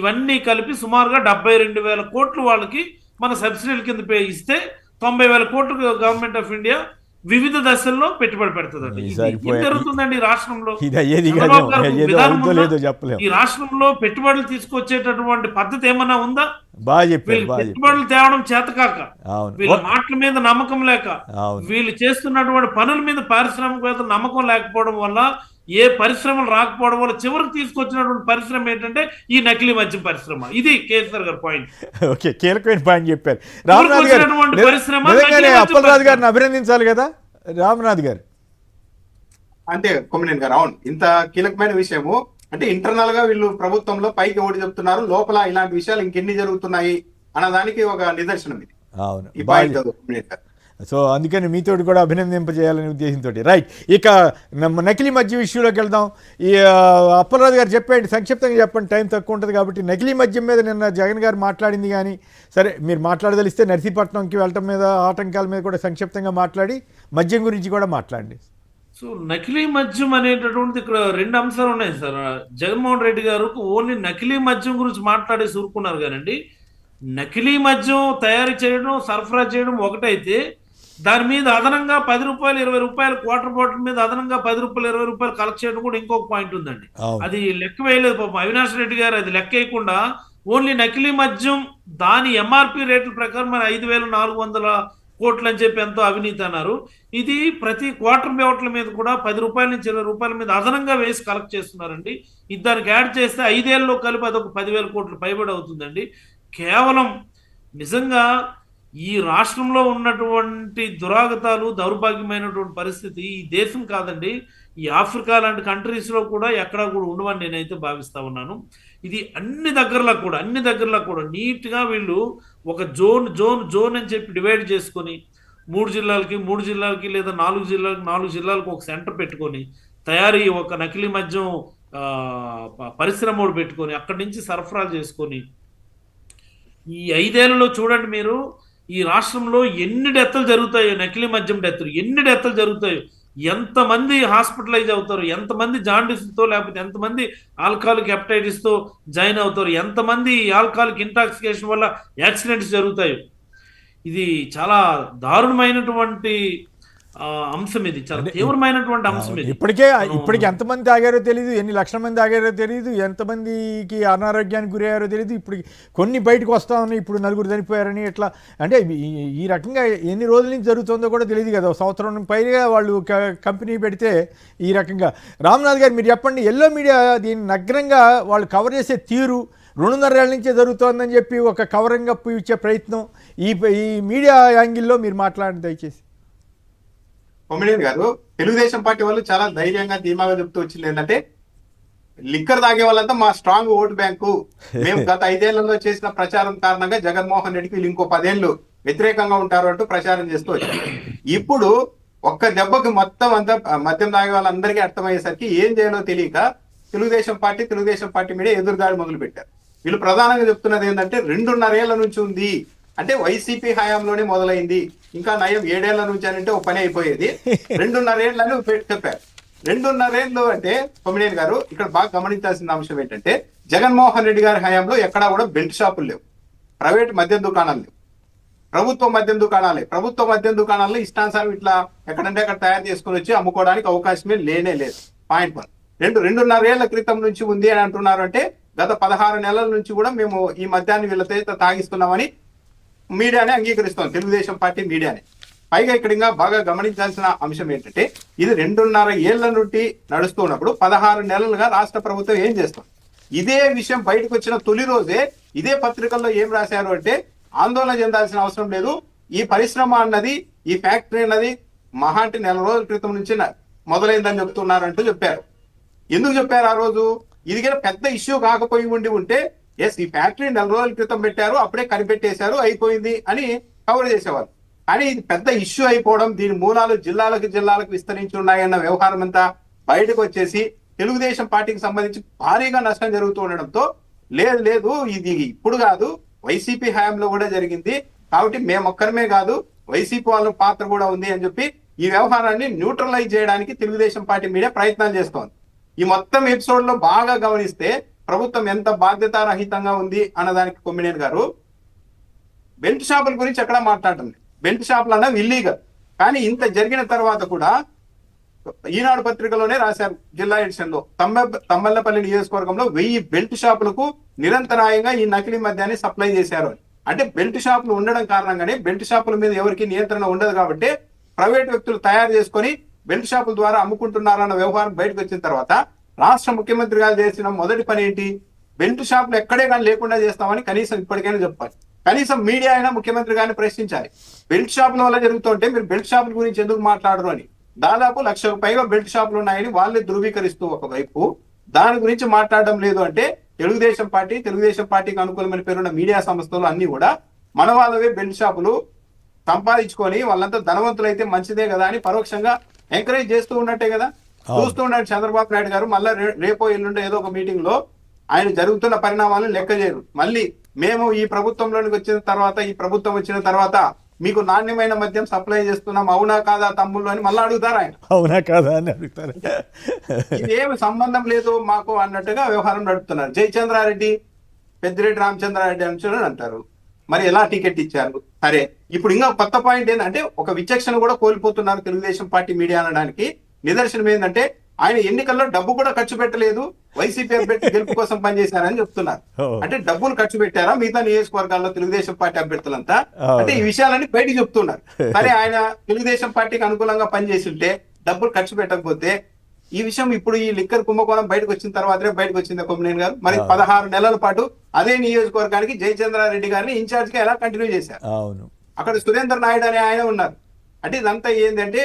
ఇవన్నీ కలిపి సుమారుగా 72,000 కోట్లు వాళ్ళకి మన సబ్సిడీల కింద ఇస్తే 90,000 కోట్లు గవర్నమెంట్ ఆఫ్ ఇండియా వివిధ దశల్లో పెట్టుబడి పెడుతుందండి. ఏం జరుగుతుందండి రాష్ట్రంలో? ఈ రాష్ట్రంలో పెట్టుబడులు తీసుకొచ్చేటటువంటి పద్ధతి ఏమన్నా ఉందా? పెట్టుబడులు తేవడం చేతకాక, వీళ్ళ మాటల మీద నమ్మకం లేక, వీళ్ళు చేస్తున్నటువంటి పనుల మీద పారిశ్రామికవేత్తలు నమ్మకం లేకపోవడం వల్ల, ఏ పరిశ్రమలు రాకపోవడం వల్ల చివరికి తీసుకొచ్చినటువంటి పరిశ్రమ ఏంటంటే ఈ నకిలీ మద్యం పరిశ్రమ. ఇది కేసీఆర్ గారి పాయింట్. ఓకే, కీలకమైన పాయింట్ చెప్పారు రామనాథ్ గారు. అప్పలరాజు గారిని అభినందించాలి కదా రామనాథ్ గారు. అంతే కొమ్మినేని గారు. అవును, ఇంత కీలకమైన విషయము అంటే ఇంటర్నల్ గా వీళ్ళు ప్రభుత్వంలో పైకి ఓడి చెప్తున్నారు, లోపల ఇలాంటి విషయాలు ఇంకెన్ని జరుగుతున్నాయి అన్నదానికి ఒక నిదర్శనం ఇది. అవును, ఈ పాయింట్ కొమ్మినేని గారు. సో అందుకని మీతో కూడా అభినందింపజేయాలనే ఉద్దేశంతో. రైట్, ఇక నకిలీ మద్యం ఇష్యూలోకి వెళ్దాం. ఈ అప్పలరాజు గారు చెప్పండి, సంక్షిప్తంగా చెప్పండి, టైం తక్కువ ఉంటుంది కాబట్టి. నకిలీ మద్యం మీద నిన్న జగన్ గారు మాట్లాడింది, కానీ సరే మీరు మాట్లాడదలిస్తే నర్సీపట్నంకి వెళ్ళటం మీద, ఆటంకాల మీద కూడా సంక్షిప్తంగా మాట్లాడి మద్యం గురించి కూడా మాట్లాడండి. సో నకిలీ మద్యం అనేటటువంటిది ఇక్కడ 2 అంశాలు ఉన్నాయి సార్. జగన్మోహన్ రెడ్డి గారు ఓన్లీ నకిలీ మద్యం గురించి మాట్లాడేసి ఊరుకున్నారు కానండి, నకిలీ మద్యం తయారు చేయడం, సరఫరా చేయడం ఒకటైతే, దాని మీద అదనంగా 10 రూపాయలు 20 రూపాయలు క్వార్టర్ బాటిల్ మీద అదనంగా 10 రూపాయలు 20 రూపాయలు కలెక్ట్ చేయడం కూడా ఇంకొక పాయింట్ ఉందండి. అది లెక్క వేయలేదు పాపం అవినాష్ రెడ్డి గారు. అది లెక్క వేయకుండా ఓన్లీ నకిలీ మద్యం దాని MRP రేట్ల ప్రకారం మన 5,400 కోట్లు అని చెప్పి ఎంతో అవినీతి అన్నారు. ఇది ప్రతి క్వార్టర్ బాటిల్ మీద కూడా 10 రూపాయల నుంచి 20 రూపాయల మీద అదనంగా వేసి కలెక్ట్ చేస్తున్నారండి. ఇది దానికి యాడ్ చేస్తే 5 ఏళ్ళలో కలిపి అదొక 10,000 కోట్లు పైబడి అవుతుందండి. కేవలం నిజంగా ఈ రాష్ట్రంలో ఉన్నటువంటి దురాగతాలు, దౌర్భాగ్యమైనటువంటి పరిస్థితి ఈ దేశం కాదండి, ఈ ఆఫ్రికా లాంటి కంట్రీస్లో కూడా ఎక్కడా కూడా ఉండవని నేనైతే భావిస్తా ఉన్నాను. ఇది అన్ని దగ్గరలో కూడా నీట్గా వీళ్ళు ఒక జోన్ అని చెప్పి డివైడ్ చేసుకొని 3 జిల్లాలకి లేదా 4 జిల్లాలకు ఒక సెంటర్ పెట్టుకొని తయారీ, ఒక నకిలీ మద్యం పరిశ్రమ పెట్టుకొని అక్కడి నుంచి సరఫరా చేసుకొని, ఈ 5 ఏళ్లలో చూడండి మీరు ఈ రాష్ట్రంలో ఎన్ని డెత్తులు జరుగుతాయో, నకిలీ మద్యం డెత్తులు ఎన్ని డెత్తులు జరుగుతాయో, ఎంతమంది హాస్పిటలైజ్ అవుతారు, ఎంతమంది జాండీస్తో లేకపోతే ఎంతమంది ఆల్కహాలిక్ హెపటైటిస్తో జాయిన్ అవుతారు, ఎంతమంది ఆల్కహాలిక్ ఇంటాక్సికేషన్ వల్ల యాక్సిడెంట్స్ జరుగుతాయి. ఇది చాలా దారుణమైనటువంటి అంశం ఇది, చాలా తీవ్రమైనటువంటి అంశం ఇది. ఇప్పటికి ఎంతమంది తాగారో తెలియదు, ఎన్ని లక్షల మంది తాగారో తెలియదు, ఎంతమందికి అనారోగ్యానికి గురయ్యారో తెలియదు. ఇప్పుడు కొన్ని బయటకు వస్తా ఉన్నాయి, ఇప్పుడు నలుగురు చనిపోయారని. ఇట్లా అంటే ఈ రకంగా ఎన్ని రోజుల నుంచి జరుగుతుందో కూడా తెలియదు కదా. సంవత్సరం పైగా వాళ్ళు కంపెనీ పెడితే ఈ రకంగా. రామ్నాథ్ గారు మీరు చెప్పండి, ఎల్లో మీడియా దీన్ని నగ్నంగా వాళ్ళు కవర్ చేసే తీరు 2.5 ఏళ్ల నుంచే జరుగుతోందని చెప్పి ఒక కవరింగ్ అప్ ఇచ్చే ప్రయత్నం, ఈ మీడియా యాంగిల్లో మీరు మాట్లాడండి దయచేసి. కొమ్మినేని గారు, తెలుగుదేశం పార్టీ వాళ్ళు చాలా ధైర్యంగా ధీమాగా చెప్తూ వచ్చింది ఏంటంటే, లిక్కర్ తాగే వాళ్ళంతా మా స్ట్రాంగ్ ఓటు బ్యాంకు, మేము గత 5 ఏళ్లలో చేసిన ప్రచారం కారణంగా జగన్మోహన్ రెడ్డికి వీళ్ళు ఇంకో 10 ఏళ్ళు వ్యతిరేకంగా ఉంటారు అంటూ ప్రచారం చేస్తూ వచ్చారు. ఇప్పుడు ఒక్క దెబ్బకి మొత్తం అంతా మద్యం తాగే వాళ్ళందరికీ అర్థమయ్యేసరికి ఏం చేయాలో తెలియక తెలుగుదేశం పార్టీ మీద ఎదురుదాడి మొదలు పెట్టారు. వీళ్ళు ప్రధానంగా చెప్తున్నది ఏంటంటే 2.5 ఏళ్ల నుంచి ఉంది, అంటే వైసీపీ హయాంలోనే మొదలైంది, ఇంకా నయం 7 ఏళ్ల నుంచి అని అంటే ఒక పని అయిపోయేది. 2.5 ఏళ్ళని చెప్పారు. 2.5 ఏళ్ళు అంటే కొమ్మినేని గారు ఇక్కడ బాగా గమనించాల్సిన అంశం ఏంటంటే, జగన్మోహన్ రెడ్డి గారి హయాంలో ఎక్కడా కూడా బెల్ట్ షాపులు లేవు, ప్రైవేట్ మద్యం దుకాణాలు లేవు, ప్రభుత్వ మద్యం దుకాణాలే. ప్రభుత్వ మద్యం దుకాణాల్లో ఇష్టానుసారం ఇట్లా ఎక్కడంటే అక్కడ తయారు చేసుకుని వచ్చి అమ్ముకోవడానికి అవకాశమే లేనే లేదు. పాయింట్ 1. 2.5 ఏళ్ల క్రితం నుంచి ఉంది అని అంటున్నారు అంటే, గత 16 నెలల నుంచి కూడా మేము ఈ మద్యాన్ని వీళ్ళతో తాగిస్తున్నామని మీడియానే అంగీకరిస్తాం, తెలుగుదేశం పార్టీ మీడియానే. పైగా ఇక్కడ ఇంకా బాగా గమనించాల్సిన అంశం ఏంటంటే, ఇది 2.5 ఏళ్ల నుండి నడుస్తున్నప్పుడు 16 నెలలుగా రాష్ట్ర ప్రభుత్వం ఏం చేస్తాం? ఇదే విషయం బయటకు వచ్చిన తొలి రోజే ఇదే పత్రికల్లో ఏం రాశారు అంటే, ఆందోళన చెందాల్సిన అవసరం లేదు, ఈ పరిశ్రమ అన్నది, ఈ ఫ్యాక్టరీ అన్నది మహా అంటే 4 రోజుల క్రితం నుంచి మొదలైందని చెప్తున్నారంటూ చెప్పారు. ఎందుకు చెప్పారు ఆ రోజు? ఇది కూడా పెద్ద ఇష్యూ కాకపోయి ఉంటే ఎస్, ఈ ఫ్యాక్టరీ 4 రోజుల క్రితం పెట్టారు, అప్పుడే కనిపెట్టేశారు, అయిపోయింది అని కవర్ చేసేవారు. కానీ ఇది పెద్ద ఇష్యూ అయిపోవడం, దీని మూలాలు జిల్లాలకు విస్తరించి ఉన్నాయన్న వ్యవహారం అంతా బయటకు వచ్చేసి తెలుగుదేశం పార్టీకి సంబంధించి భారీగా నష్టం జరుగుతూ ఉండడంతో, లేదు ఇది ఇప్పుడు కాదు, వైసీపీ హయాంలో కూడా జరిగింది, కాబట్టి మేమొక్కరమే కాదు వైసీపీ వాళ్ళ పాత్ర కూడా ఉంది అని చెప్పి ఈ వ్యవహారాన్ని న్యూట్రలైజ్ చేయడానికి తెలుగుదేశం పార్టీ మీడియా ప్రయత్నాలు చేస్తోంది. ఈ మొత్తం ఎపిసోడ్ లో బాగా గమనిస్తే ప్రభుత్వం ఎంత బాధ్యతారహితంగా ఉంది అన్నదానికి కొమ్మినేని గారు, బెల్ట్ షాపుల గురించి ఎక్కడా మాట్లాడటం లేదు. బెల్ట్ షాపులు అన్నవి ఇల్లీగల్, కానీ ఇంత జరిగిన తర్వాత కూడా ఈనాడు పత్రికలోనే రాశారు, జిల్లా ఎడిషన్ లో తమ్మల్లపల్లి నియోజకవర్గంలో 1000 బెల్ట్ షాపులకు నిరంతరాయంగా ఈ నకిలీ మద్యాన్ని సప్లై చేశారు అని. అంటే బెల్ట్ షాపులు ఉండడం కారణంగానే, బెల్ట్ షాపుల మీద ఎవరికి నియంత్రణ ఉండదు కాబట్టి ప్రైవేట్ వ్యక్తులు తయారు చేసుకొని బెల్ట్ షాపుల ద్వారా అమ్ముకుంటున్నారన్న వ్యవహారం బయటకు వచ్చిన తర్వాత రాష్ట్ర ముఖ్యమంత్రి గారు చేసిన మొదటి పని ఏంటి? బెల్ట్ షాపులు ఎక్కడే కానీ లేకుండా చేస్తామని కనీసం ఇప్పటికైనా చెప్పాలి. కనీసం మీడియా అయినా ముఖ్యమంత్రి గారిని ప్రశ్నించాలి, బెల్ట్ షాపుల వల్ల జరుగుతుంటే మీరు బెల్ట్ షాపుల గురించి ఎందుకు మాట్లాడరు అని. దాదాపు 1,00,000కు పైగా బెల్ట్ షాపులు ఉన్నాయని వాళ్ళే ధృవీకరిస్తూ ఒకవైపు దాని గురించి మాట్లాడడం లేదు అంటే, తెలుగుదేశం పార్టీకి అనుకూలమైన పేరున్న మీడియా సంస్థలు అన్ని కూడా మన వాళ్ళవే బెల్ట్ షాపులు సంపాదించుకొని వాళ్ళంతా ధనవంతులు అయితే మంచిదే కదా అని పరోక్షంగా ఎంకరేజ్ చేస్తూ ఉన్నట్టే కదా. చూస్తూ ఉన్నాడు చంద్రబాబు నాయుడు గారు, మళ్ళీ రేపో ఎల్లుండో ఏదో ఒక మీటింగ్ లో ఆయన జరుగుతున్న పరిణామాలను లెక్క చేయరు. మళ్ళీ మేము ఈ ప్రభుత్వంలోనికి ప్రభుత్వం వచ్చిన తర్వాత మీకు నాణ్యమైన మద్యం సప్లై చేస్తున్నాం, అవునా కాదా తమ్ముళ్ళు అని మళ్ళీ అడుగుతారు ఆయన. అవునా కాదా అని అడుగుతారు. ఇదేమి సంబంధం లేదు మాకు అన్నట్టుగా వ్యవహారం నడుపుతున్నారు. జయచంద్రారెడ్డి, పెద్దిరెడ్డి రామచంద్రారెడ్డి అని అంటారు. మరి ఎలా టికెట్ ఇచ్చారు? సరే, ఇప్పుడు ఇంకా కొత్త పాయింట్ ఏంటంటే, ఒక విచక్షణ కూడా కోల్పోతున్నారు తెలుగుదేశం పార్టీ మీడియా అనడానికి నిదర్శనం ఏంటంటే, ఆయన ఎన్నికల్లో డబ్బు కూడా ఖర్చు పెట్టలేదు, వైసీపీ అభ్యర్థి గెలుపు కోసం పనిచేశారని చెప్తున్నారు. అంటే డబ్బులు ఖర్చు పెట్టారా మిగతా నియోజకవర్గాల్లో తెలుగుదేశం పార్టీ అభ్యర్థులంతా? అంటే ఈ విషయాలన్నీ బయటికి చెప్తున్నారు. సరే, ఆయన తెలుగుదేశం పార్టీకి అనుకూలంగా పనిచేసి ఉంటే, డబ్బులు ఖర్చు పెట్టకపోతే, ఈ విషయం ఇప్పుడు ఈ లిక్కర్ కుంభకోణం బయటకు వచ్చిన తర్వాతనే బయటకు వచ్చింది కొమ్మినేని గారు. మరి 16 నెలల పాటు అదే నియోజకవర్గానికి జయచంద్రారెడ్డి గారిని ఇన్ఛార్జ్ గా ఎలా కంటిన్యూ చేశారు? అక్కడ సురేందర్ నాయుడు అనే ఆయన ఉన్నారు. అంటే ఇదంతా ఏంటంటే,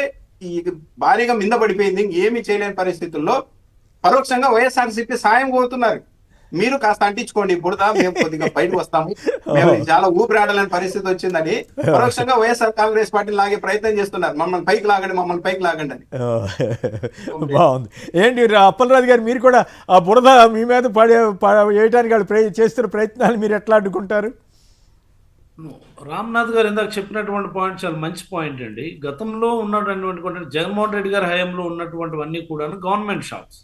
ఈ భారీగా మింద పడిపోయింది, ఏమీ చేయలేని పరిస్థితుల్లో పరోక్షంగా వైఎస్ఆర్సీపీ సాయం కోరుతున్నారు. మీరు కాస్త అంటించుకోండి బుడద, మేము కొద్దిగా బయటకు వస్తాము, మేము చాలా ఊపిరాడలేని పరిస్థితి వచ్చిందని పరోక్షంగా వైఎస్ఆర్ కాంగ్రెస్ పార్టీ లాగే ప్రయత్నం చేస్తున్నారు, మమ్మల్ని పైకి లాగండి అని. బాగుంది. ఏంటి అప్పలరాజు గారు, మీరు కూడా ఆ బురద మీ మీద వేయడానికి వాళ్ళు చేస్తున్న ప్రయత్నాలు మీరు ఎట్లా అడ్డుకుంటారు? రామ్నాథ్ గారు ఇందాక చెప్పినటువంటి పాయింట్ చాలా మంచి పాయింట్ అండి. గతంలో ఉన్నటువంటి జగన్మోహన్ రెడ్డి గారి హయాంలో ఉన్నటువంటివన్నీ కూడా గవర్నమెంట్ షాప్స్.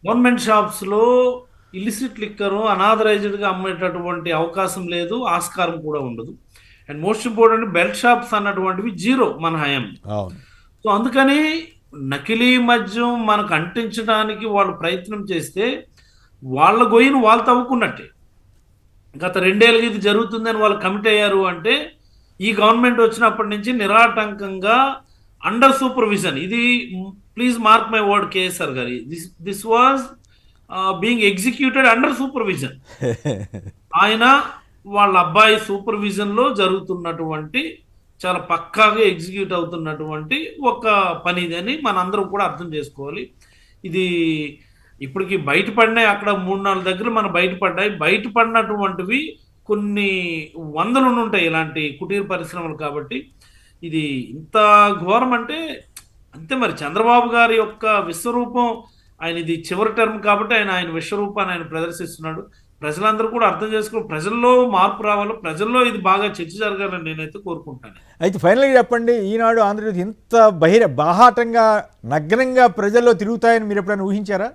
గవర్నమెంట్ షాప్స్ లో ఇలిసిట్ లిక్కరు అనాథరైజ్డ్గా అమ్మేటటువంటి అవకాశం లేదు, ఆస్కారం కూడా ఉండదు. And most important, belt shops అన్నటువంటివి జీరో మన హయాం. సో అందుకని నకిలీ మద్యం మనకు అంటించడానికి వాళ్ళు ప్రయత్నం చేస్తే వాళ్ళ గొయ్యిని వాళ్ళు తవ్వుకున్నట్టే. గత 2 ఏళ్ళకి ఇది జరుగుతుందని వాళ్ళు కమిట్ అయ్యారు అంటే ఈ గవర్నమెంట్ వచ్చినప్పటి నుంచి నిరాటంకంగా అండర్ సూపర్విజన్, ఇది please mark my word KSR గారి, this was being executed under supervision. ఆయన వాళ్ళ అబ్బాయి సూపర్విజన్ లో జరుగుతున్నటువంటి, చాలా పక్కాగా ఎగ్జిక్యూట్ అవుతున్నటువంటి ఒక పని ఇది అని మనందరం కూడా అర్థం చేసుకోవాలి. ఇది ఇప్పటికి బయటపడినాయి, అక్కడ 3-4 దగ్గర మన బయటపడ్డాయి. బయటపడినటువంటివి కొన్ని వందలు ఉంటాయి ఇలాంటి కుటీర పరిశ్రమలు. కాబట్టి ఇది ఇంత ఘోరం అంటే అంతే. మరి చంద్రబాబు గారి యొక్క విశ్వరూపం, ఆయన ఇది చివరి టర్మ్ కాబట్టి ఆయన విశ్వరూపాన్ని ఆయన ప్రదర్శిస్తున్నాడు. ప్రజలందరూ కూడా అర్థం చేసుకుని ప్రజల్లో మార్పు రావాలి, ప్రజల్లో ఇది బాగా చర్చ జరగాలని నేనైతే కోరుకుంటాను. అయితే ఫైనల్గా చెప్పండి, ఈనాడు ఆంధ్రజ్యోతి ఇంత బాహాటంగా నగ్నంగా ప్రజల్లో తిరుగుతాయని మీరు ఎప్పుడైనా ఊహించారా?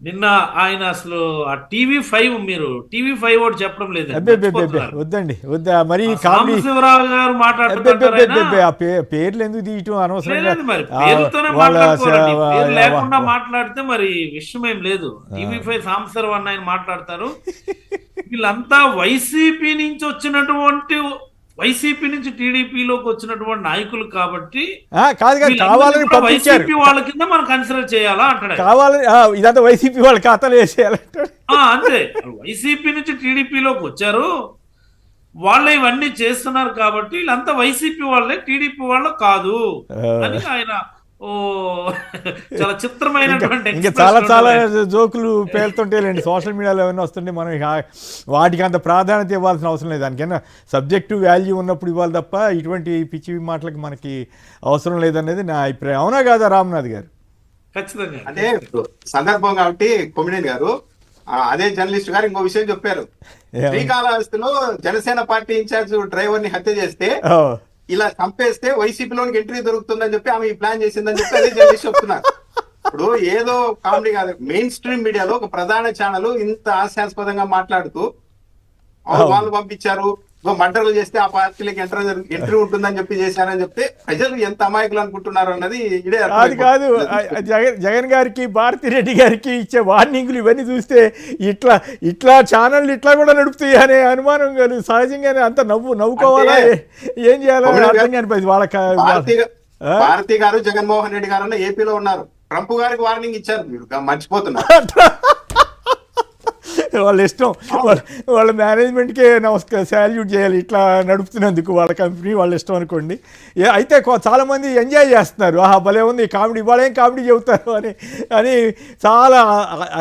నిన్న ఆయన అసలు ఆ టీవీ5, మీరు టీవీ5 ఒకటి చెప్పడం లేదు, వద్దండి, వద్దా మరి సాంబశివరావు గారు మాట్లాడుతున్నారు. ఆ పేర్లు ఎందుకు తీయటం అనవసరంగా, లేకుండా మాట్లాడితే మరి విషయం ఏం లేదు. టీవీ5 సాంబశివరావు అన్న ఆయన మాట్లాడతారు. వీళ్ళంతా వైసీపీ నుంచి వచ్చినటువంటి, వైసీపీ నుంచి టీడీపీలోకి వచ్చినటువంటి నాయకులు కాబట్టి కావాలని వైసీపీ వాళ్ళ కింద మనం కన్సిడర్ చేయాలా అంటాడు. కావాలని ఇదంతా వైసీపీ వాళ్ళ ఖాతాలో వేసేయాలంటాడు. అంతే, వైసీపీ నుంచి టీడీపీలోకి వచ్చారు, వాళ్ళే ఇవన్నీ చేస్తున్నారు కాబట్టి వీళ్ళంతా వైసీపీ వాళ్ళే, టీడీపీ వాళ్ళు కాదు అని ఆయన చాలా చిత్రమైనటువంటి ఇంకా చాలా జోకులు పేలుతుంటేలేండి సోషల్ మీడియాలో ఏమైనా వస్తుంటే మనం వాటికి అంత ప్రాధాన్యత ఇవ్వాల్సిన అవసరం లేదు. దానికైనా సబ్జెక్టివ్ వాల్యూ ఉన్నప్పుడు ఇవ్వాలి తప్ప ఇటువంటి పిచ్చి మాటలకి మనకి అవసరం లేదనేది నా అభిప్రాయం. అవునా కాదా రామ్నాథ్ గారు? ఖచ్చితంగా. అంటే సందర్భం కాబట్టి కొమ్మినేని గారు అదే జర్నలిస్ట్ గారు ఇంకో విషయం చెప్పారు. శ్రీకాళహస్తిలో జనసేన పార్టీ ఇన్ఛార్జ్ డ్రైవర్ ని హత్య చేస్తే ఇలా చంపేస్తే వైసీపీలోనికి ఎంట్రీ దొరుకుతుందని చెప్పి ఆమె ప్లాన్ చేసిందని చెప్పి అదే జర్నలిస్ట్ చెప్తున్నారు. ఇప్పుడు ఏదో కామెడీ కాదు, మెయిన్ స్ట్రీమ్ మీడియాలో ఒక ప్రధాన ఛానల్ ఇంత హాస్యాస్పదంగా మాట్లాడుతూ వాళ్ళు పంపించారు, మర్డర్లు చేస్తే ఆ పార్టీలకు ఎంట్రీ ఉంటుందని చెప్పి చేశారని చెప్తే ప్రజలు ఎంత అమాయకులు అనుకుంటున్నారు అన్నది ఇదే. అది కాదు, జగన్ గారికి భారతిరెడ్డి గారికి ఇచ్చే వార్నింగ్లు ఇవన్నీ చూస్తే ఇట్లా ఛానళ్ళు ఇట్లా కూడా నడుపుతాయి అనే అనుమానం కాదు. సహజంగానే అంత నవ్వుకోవాలా, ఏం చేయాలో అర్థం కానిపోయింది వాళ్ళకి. భారతి గారు జగన్మోహన్ రెడ్డి గారు అన్న ఏపీలో ఉన్నారు, ట్రంప్ గారికి వార్నింగ్ ఇచ్చారు, మీరు మర్చిపోతున్నారు. వాళ్ళ ఇష్టం, వాళ్ళ మేనేజ్మెంట్కే శాల్యూట్ చేయాలి ఇట్లా నడుపుతున్నందుకు. వాళ్ళ కంపెనీ వాళ్ళ ఇష్టం అనుకోండి. అయితే చాలామంది ఎంజాయ్ చేస్తున్నారు, భలే ఉంది కామెడీ, వాళ్ళు ఏం కామెడీ చెబుతారు అని చాలా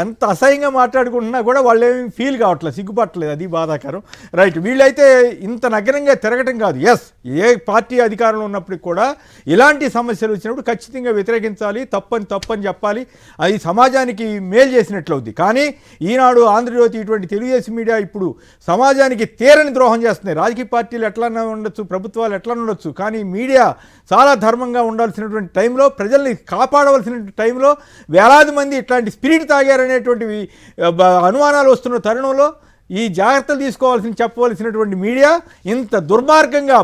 అంత అసహ్యంగా మాట్లాడుకుంటున్నా కూడా వాళ్ళు ఏమి ఫీల్ కావట్లేదు, సిగ్గుపట్టలేదు. అది బాధాకరం. రైట్, వీళ్ళైతే ఇంత నగ్నంగా తిరగటం కాదు. ఎస్, ఏ పార్టీ అధికారంలో ఉన్నప్పటికి కూడా ఇలాంటి సమస్యలు వచ్చినప్పుడు ఖచ్చితంగా వ్యతిరేకించాలి, తప్పని చెప్పాలి. అది సమాజానికి మేలు చేసినట్లు అవుద్ది. కానీ ఈనాడు ఆంధ్రజ్యోతి ఇటువంటి తెలుగుదేశం మీడియా ఇప్పుడు సమాజానికి తీరని ద్రోహం చేస్తున్నాయి. రాజకీయ పార్టీలు ఎట్లన్నా ఉండొచ్చు, ప్రభుత్వాలు ఎట్లా ఉండొచ్చు, కానీ మీడియా చాలా ధర్మంగా ఉండాల్సినటువంటి టైంలో, ప్రజల్ని కాపాడవలసిన టైంలో వేలాది మంది ఇట్లాంటి స్పిరిట్ తాగారనేటువంటివి అనుమానాలు వస్తున్న తరుణంలో ఈ జాగ్రత్తలు చెప్పవలసినటువంటి మీడియా ఇంత దుర్మార్గంగా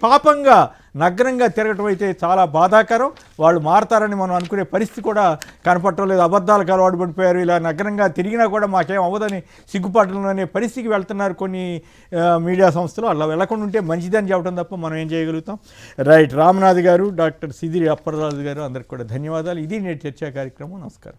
పాపంగా నగ్నంగా తిరగటం అయితే చాలా బాధాకరం. వాళ్ళు మారతారని మనం అనుకునే పరిస్థితి కూడా కనపడటం లేదు. అబద్ధాలకు అలవాటు పడిపోయారు, ఇలా నగ్నంగా తిరిగినా కూడా మాకేం అవ్వదని సిగ్గుపడడం అనే పరిస్థితికి వెళ్తున్నారు కొన్ని మీడియా సంస్థలు. అలా వెళ్లకుండా ఉంటే మంచిదని చెప్పడం తప్ప మనం ఏం చేయగలుగుతాం. రైట్, రామ్నాథ్ గారు, డాక్టర్ సిదిరి అప్పలరాజు గారు, అందరికి కూడా ధన్యవాదాలు. ఇది నేటి చర్చా కార్యక్రమం. నమస్కారం.